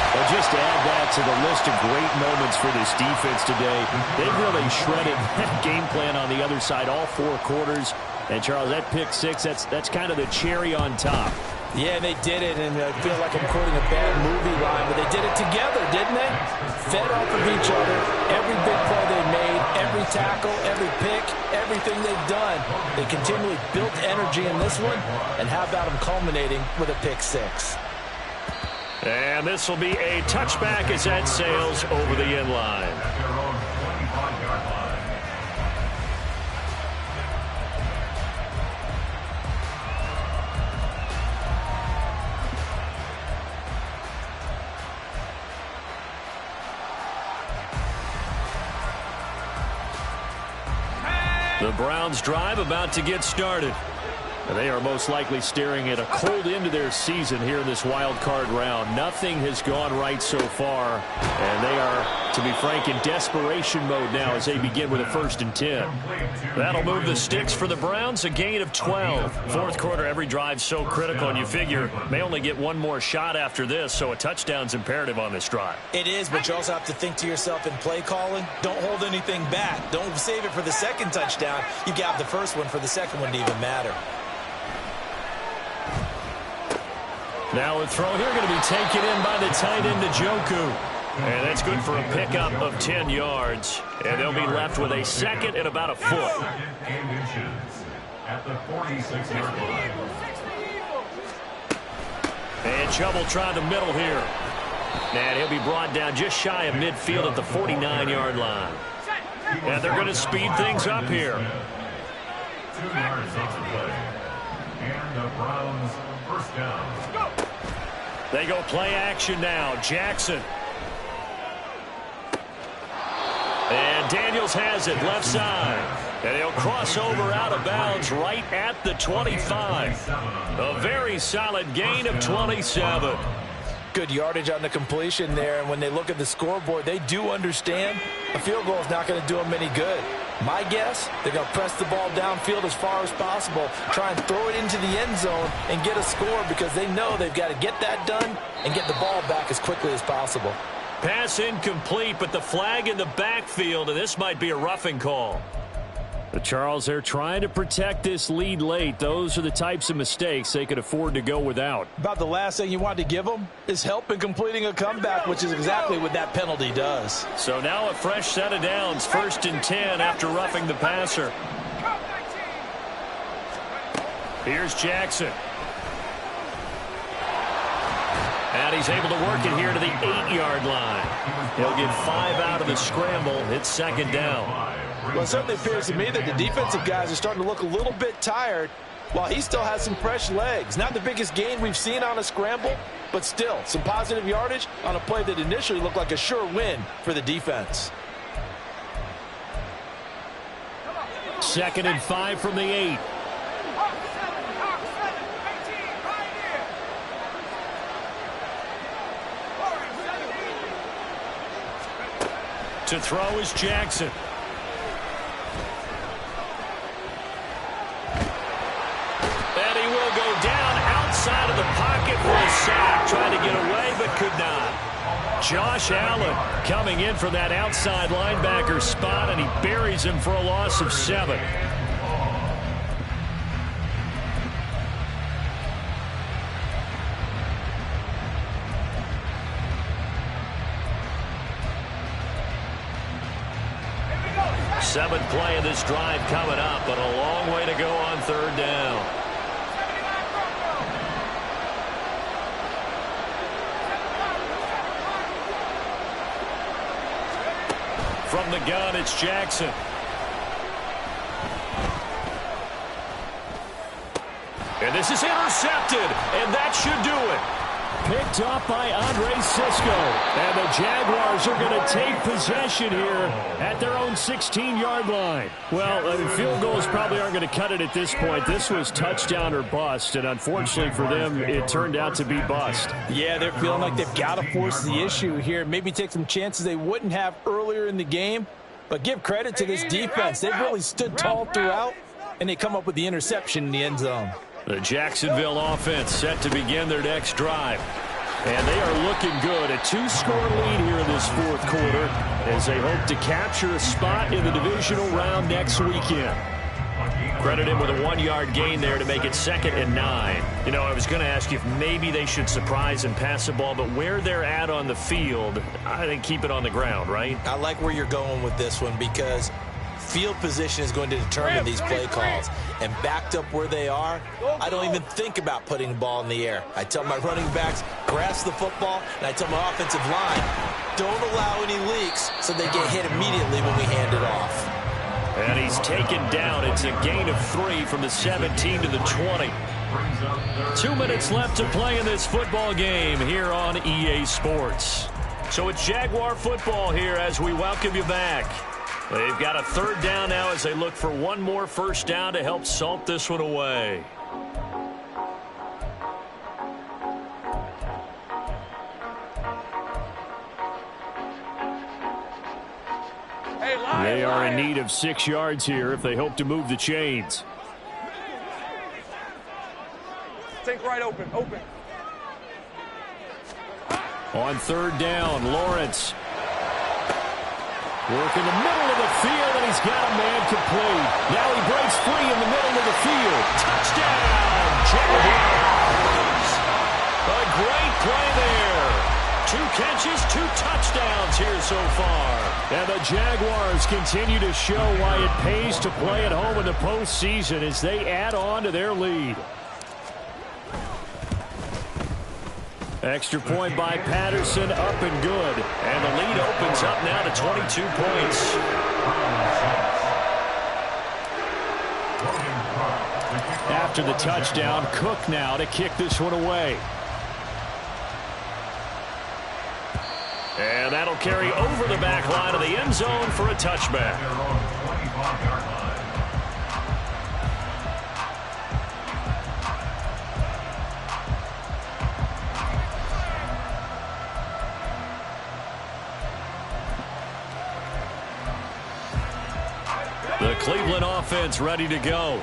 Well, just to add that to the list of great moments for this defense today, they've really shredded that game plan on the other side all 4 quarters. And, Charles, that pick 6, that's kind of the cherry on top. Yeah, they did it, and I feel like I'm quoting a bad movie line, but they did it together, didn't they? Fed off of each other, every big play they made, every tackle, every pick, everything they've done. They continually built energy in this one, and how about them culminating with a pick 6? And this will be a touchback as that sails over the end line. The Browns drive about to get started. They are most likely staring at a cold end to their season here in this wild card round. Nothing has gone right so far, and they are, to be frank, in desperation mode now as they begin with a 1st and 10. That'll move the sticks for the Browns, a gain of 12. 4th quarter, every drive so critical, and you figure may only get one more shot after this, so a touchdown's imperative on this drive. It is, but you also have to think to yourself in play calling, don't hold anything back. Don't save it for the 2nd touchdown. You got the 1st one for the 2nd one to even matter. Now a throw here going to be taken in by the tight end, Njoku. And that's good for a pickup of 10 yards. And they'll be left with a 2nd and about a foot. 2nd inches at the 46-yard line. And Chubb will try the middle here. And he'll be brought down just shy of midfield at the 49-yard line. And they're going to speed things up here. 2 yards on the play. And the Browns first down. They go play action now. Jackson. And Daniels has it left side. And he'll cross over out of bounds right at the 25. A very solid gain of 27. Good yardage on the completion there, and when they look at the scoreboard, they do understand a field goal is not going to do them any good. My guess, they're going to press the ball downfield as far as possible, try and throw it into the end zone and get a score because they know they've got to get that done and get the ball back as quickly as possible. Pass incomplete, but the flag in the backfield, and this might be a roughing call. But Charles, they're trying to protect this lead late. Those are the types of mistakes they could afford to go without. About the last thing you want to give them is help in completing a comeback, which is exactly what that penalty does. So now a fresh set of downs, 1st and 10 after roughing the passer. Here's Jackson. And he's able to work it here to the 8-yard line. He'll get 5 out of the scramble. It's 2nd down. Well, it certainly appears to me that the defensive guys are starting to look a little bit tired. while he still has some fresh legs. Not the biggest gain we've seen on a scramble, but still some positive yardage on a play that initially looked like a sure win for the defense. 2nd and 5 from the 8. To throw is Jackson. And he will go down outside of the pocket for a sack. Trying to get away, but could not. Josh Allen coming in from that outside linebacker spot, and he buries him for a loss of 7. Seventh play of this drive coming up, but a long way to go on 3rd down. From the gun, it's Jackson. And this is intercepted, and that should do it. Picked up by Andre Sisco. And the Jaguars are going to take possession here at their own 16-yard line. Well, field goals probably aren't going to cut it at this point. This was touchdown or bust, and unfortunately for them, it turned out to be bust. Yeah, they're feeling like they've got to force the issue here. Maybe take some chances they wouldn't have earlier in the game. But give credit to this defense. They've really stood tall throughout, and they come up with the interception in the end zone. The Jacksonville offense set to begin their next drive. And they are looking good. A 2-score lead here in this 4th quarter as they hope to capture a spot in the divisional round next weekend. Credit him with a 1-yard gain there to make it 2nd and 9. You know, I was going to ask you if maybe they should surprise and pass the ball, but where they're at on the field, I think keep it on the ground, right? I like where you're going with this one because field position is going to determine these play calls. And backed up where they are, I don't even think about putting the ball in the air. I tell my running backs, grasp the football, and I tell my offensive line, don't allow any leaks so they get hit immediately when we hand it off. And he's taken down. It's a gain of 3 from the 17 to the 20. 2 minutes left to play in this football game here on EA Sports. So it's Jaguar football here as we welcome you back. They've got a 3rd down now as they look for one more first down to help salt this one away. They are in need of 6 yards here if they hope to move the chains. Think right open. On 3rd down, Lawrence. Work in the middle of the field, and he's got a man complete. Now he breaks free in the middle of the field. Touchdown, Jaguars! A great play there. 2 catches, 2 touchdowns here so far. And the Jaguars continue to show why it pays to play at home in the postseason as they add on to their lead. Extra point by Patterson, up and good. And the lead opens up now to 22 points. After the touchdown, Cook now to kick this one away. And that'll carry over the back line of the end zone for a touchback. The Cleveland offense ready to go.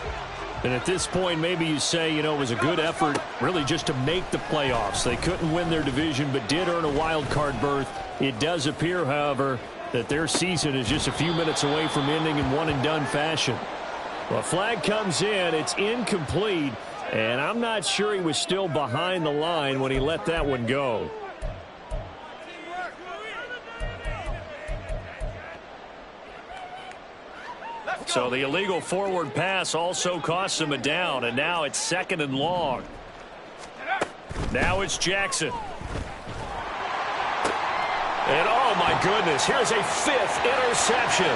And at this point, maybe you say, you know, it was a good effort really just to make the playoffs. They couldn't win their division but did earn a wild card berth. It does appear, however, that their season is just a few minutes away from ending in one-and-done fashion. Well, a flag comes in. It's incomplete. And I'm not sure he was still behind the line when he let that one go. So the illegal forward pass also costs him a down, and now it's 2nd and long. Now it's Jackson. And oh my goodness, here's a 5th interception.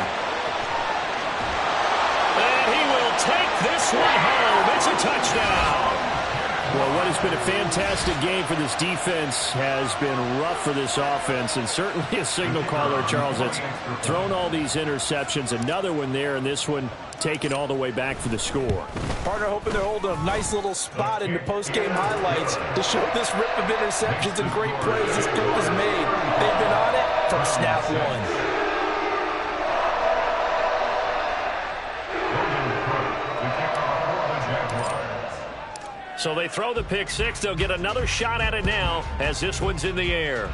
And he will take this one home. It's a touchdown. it's been a fantastic game for this defense. Has been rough for this offense, and certainly a signal caller, Charles, that's thrown all these interceptions. Another one there, and this one taken all the way back for the score. Partner hoping to hold a nice little spot in the post-game highlights to show this rip of interceptions and great plays this group has made. They've been on it from snap one. So they throw the pick six. They'll get another shot at it now as this one's in the air.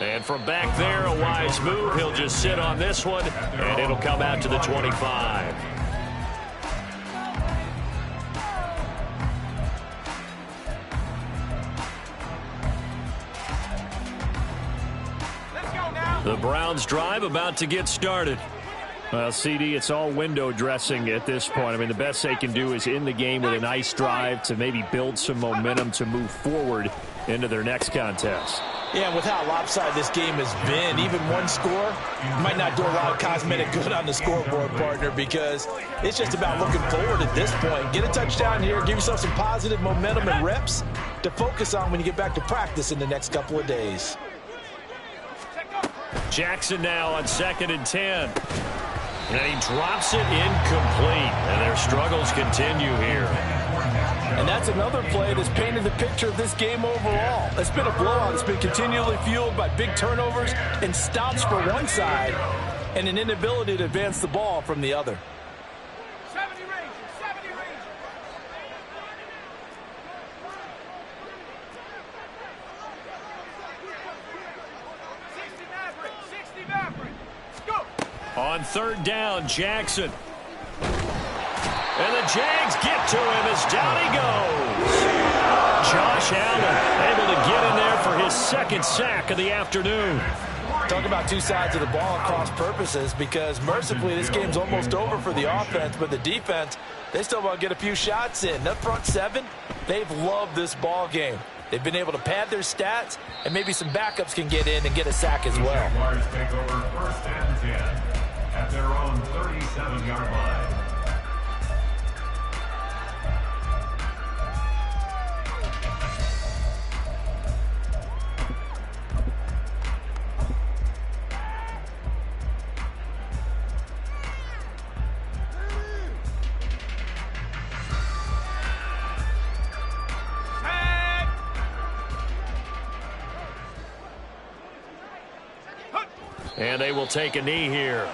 And from back there, a wise move. He'll just sit on this one, and it'll come out to the 25. The Browns drive about to get started. Well, CD, it's all window dressing at this point. I mean, the best they can do is end the game with a nice drive to maybe build some momentum to move forward into their next contest. Yeah, and with how lopsided this game has been, even one score might not do a lot of cosmetic good on the scoreboard, partner, because it's just about looking forward at this point. Get a touchdown here, give yourself some positive momentum and reps to focus on when you get back to practice in the next couple of days. Jackson now on 2nd and 10. And he drops it incomplete. And their struggles continue here. And that's another play that's painted the picture of this game overall. It's been a blowout. It's been continually fueled by big turnovers and stops for one side and an inability to advance the ball from the other. 70 Rangers, 70 Rangers. 60 Maverick, 60 Maverick. Go! On 3rd down, Jackson. And the Jags get to him as down he goes. Josh Allen able to get in there for his 2nd sack of the afternoon. Talk about two sides of the ball at cross purposes, because mercifully this game's almost over for the offense, but the defense, they still want to get a few shots in. That front seven, they've loved this ball game. They've been able to pad their stats, and maybe some backups can get in and get a sack as well. Jaguars take over 1st and 10 at their own 37-yard line. And they will take a knee here.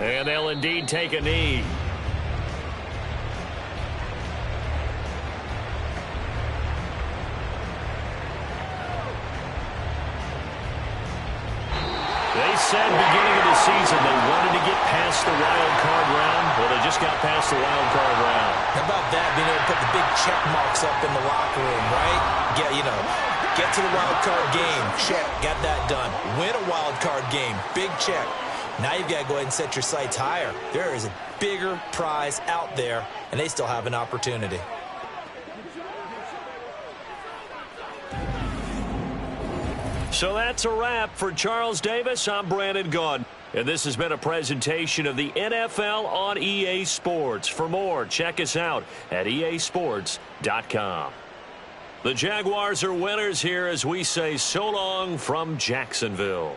And they'll indeed take a knee. They said beginning of the season they wanted to get past the wild card round. Well, they just got past the wild card round. How about that, being able to put the big check marks up in the locker room, right? Get to the wild card game. Check, got that done. Win a wild card game. Big check. Now you've got to go ahead and set your sights higher. There is a bigger prize out there, and they still have an opportunity. So that's a wrap for Charles Davis. I'm Brandon Gunn. And this has been a presentation of the NFL on EA Sports. For more, check us out at easports.com. The Jaguars are winners here as we say so long from Jacksonville.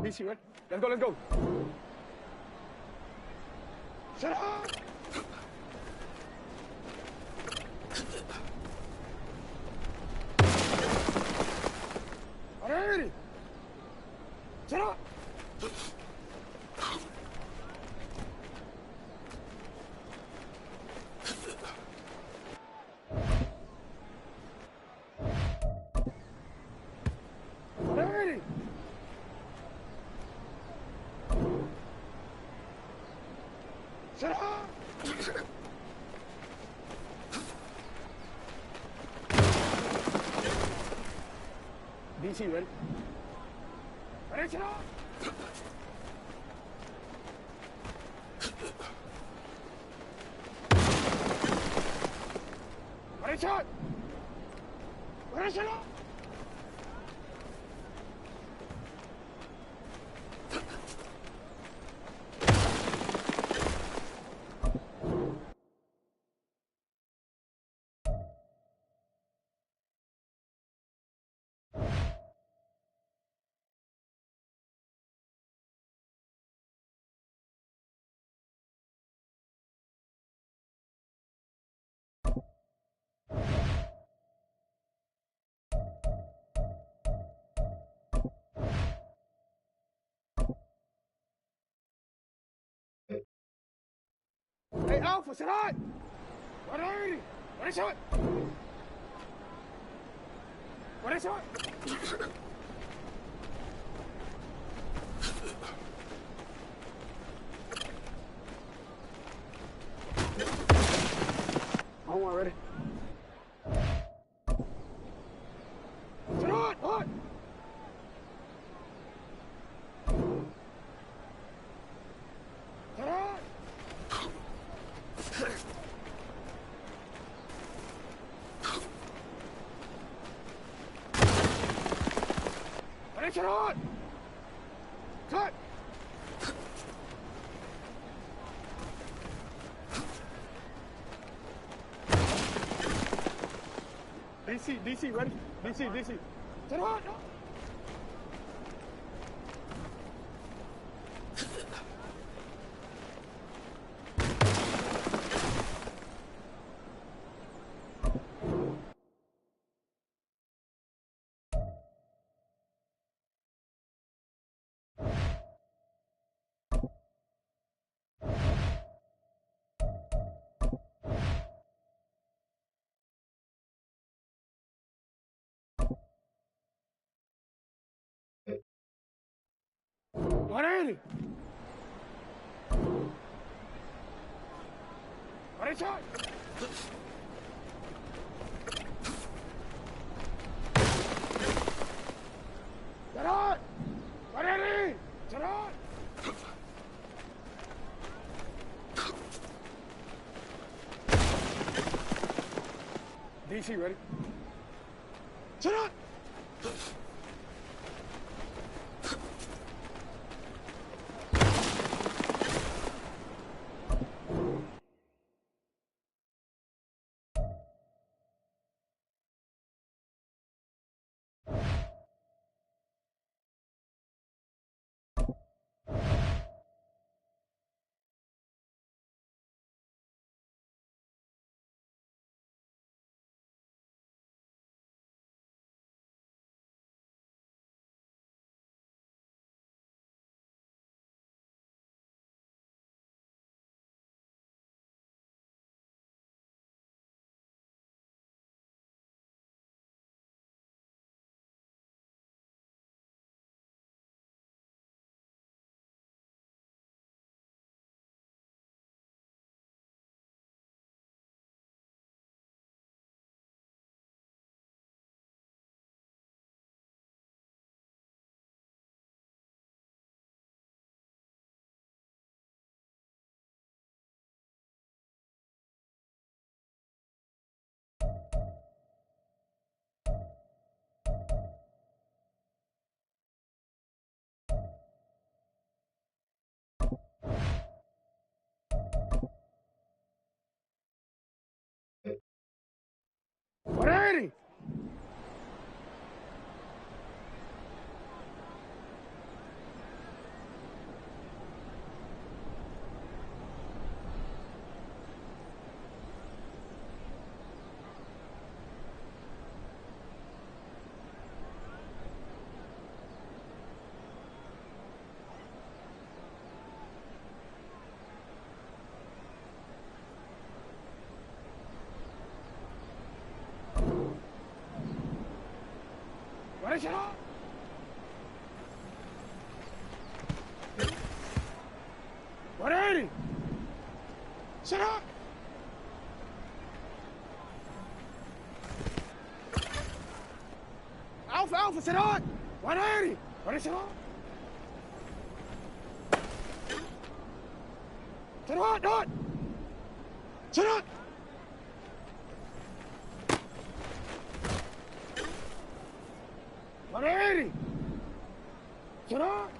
BC, right? Let's go, let's go. Shut up! Alrighty! Shut up! Alrighty! Shut up! DC, ready? Ready, shut up! Ready, shot! Ready, shut up! Hey, Alpha, sit on! 180! What is it? What is it? One, ready? Sit on! On! Sit on! Ready, shut on! Cut! DC, ready? DC. Shut on! No. What is it? What is it? Get on! What is it? Get on! DC, ready? Sit on! Ready, set, hot. 180. Set, hot. Alpha, set, hot. 180. Ready, set, hot. Set, hot, dot. Set, hot. 180. Set, hot.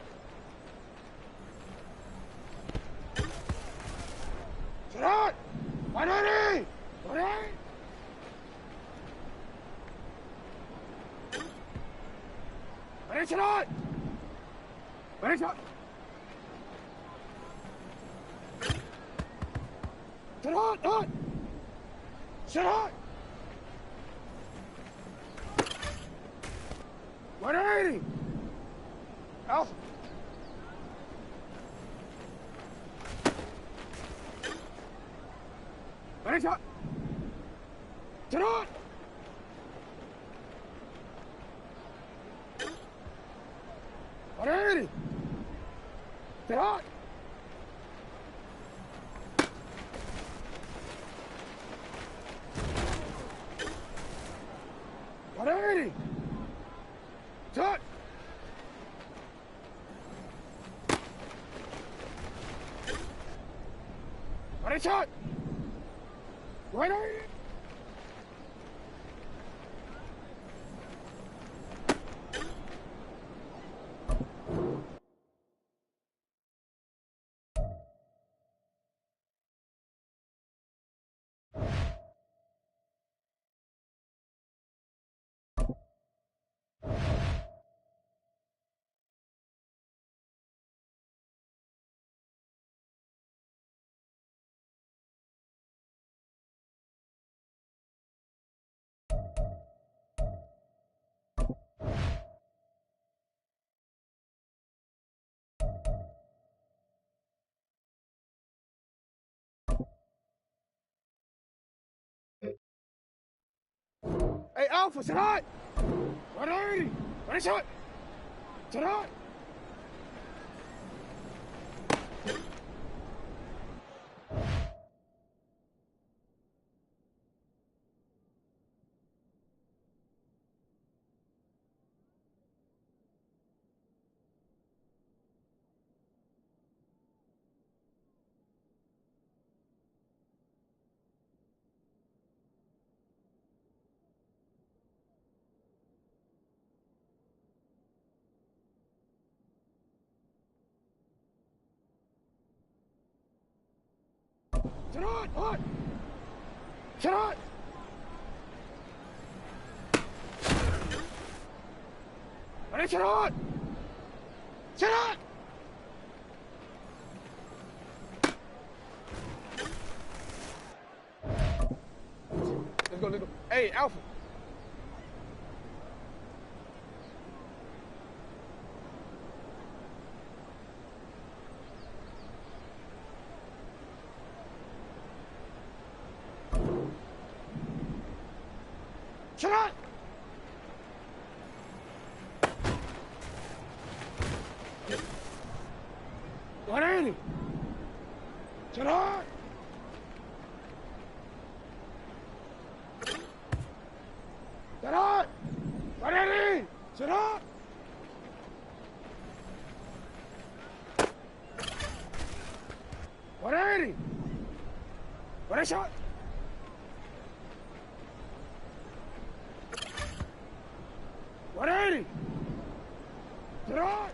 Set, hot. 180. 180. Ready, set, hot. Ready, set, hot. Set, hot, hot. Set, hot. 180. Alpha. Ready, set, hot. Set, hot. 180. Set, hot. Ready. Set. Ready, set. Ready. Hey, Alpha, set, hot. 180. Ready, set. Set, hot. Set, hot, hot. Set, hot. Ready, set, hot. Set, hot. Let's go, let's go. Hey, Alpha. Set, hot. What are you? Set, hot. Set, hot. What are you? Set, hot. What are you? What a shot. What are you? Set, hot.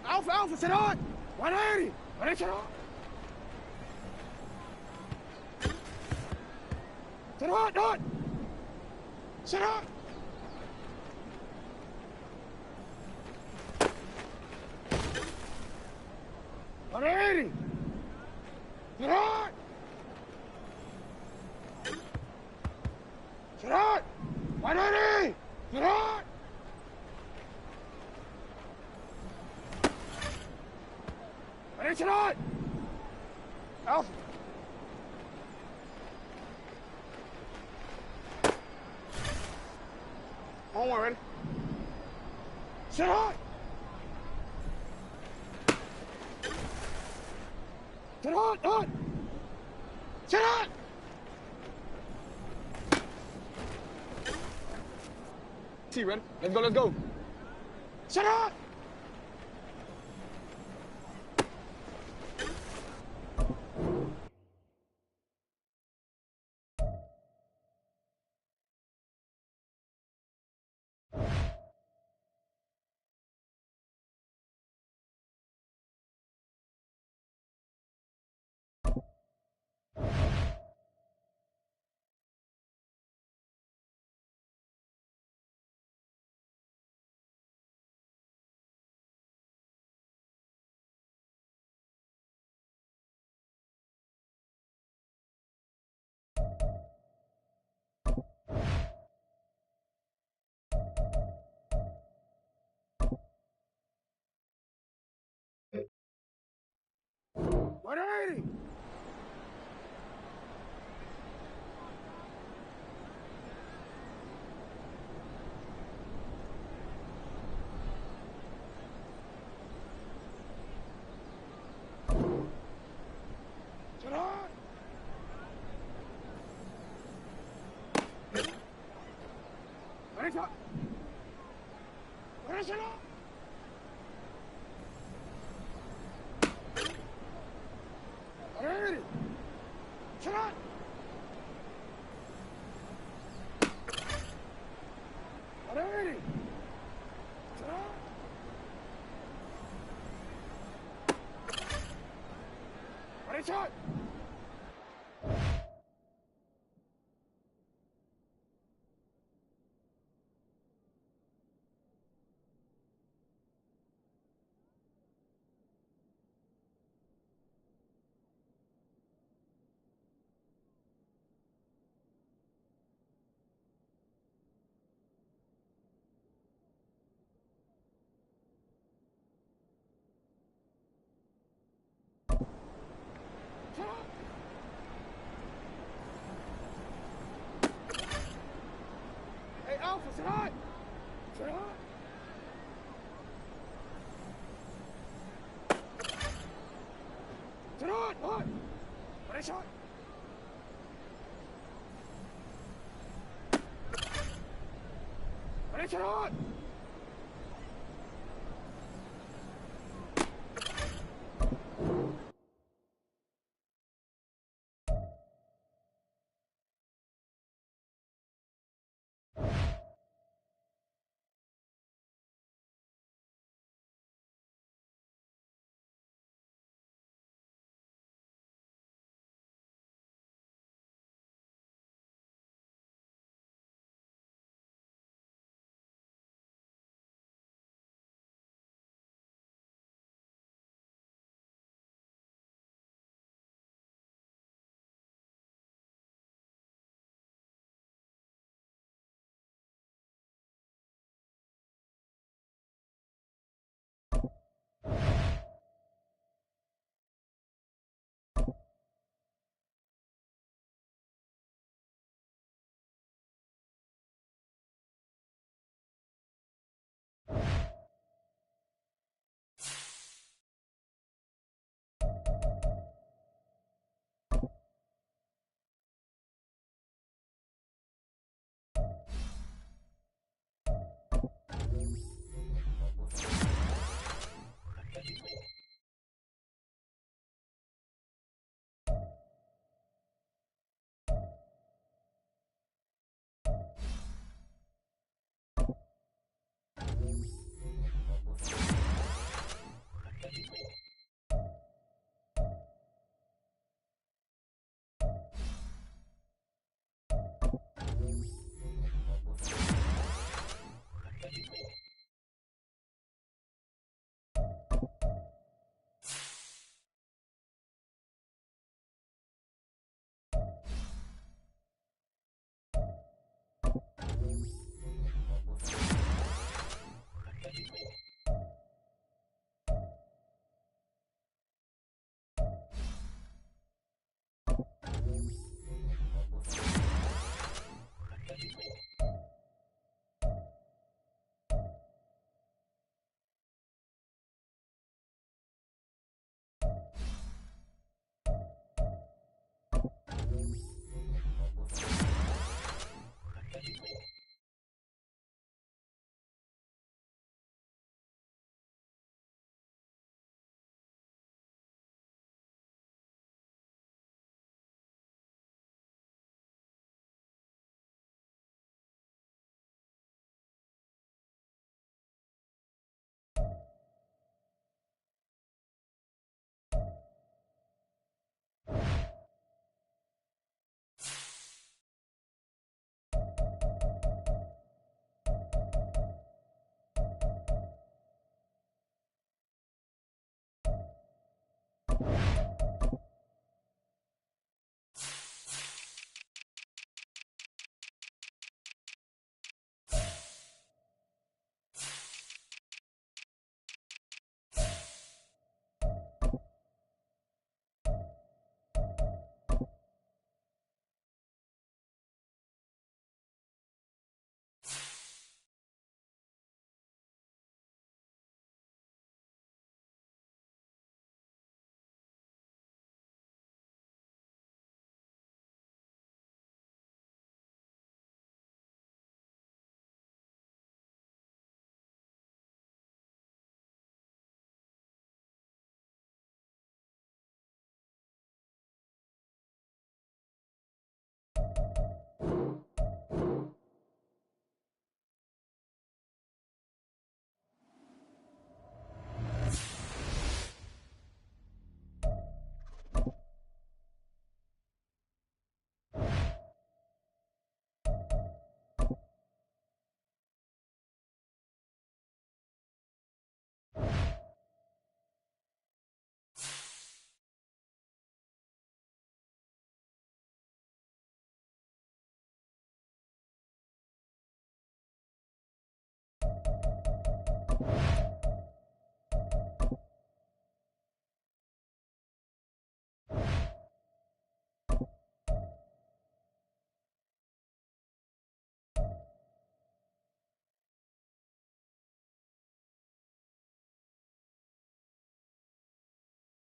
Alpha, set, hot. 180. What is set, hot? Set, hot, hot. Set, hot. What are you? Set, hot. Set, hot. 180. Set, hot. What is it on? Alpha. On one, ready? Set hot! Set hot, hot! Set hot! See, ready? Let's go, let's go! Set hot! What are you? Shut up! What is up? What is it up? Alrighty. Shut up. Alrighty. Shut up. Ready, shot. Hey, Alpha, sit hot! Sit hot! Sit hot! Hot! Ready, shot! Ready, sit hot!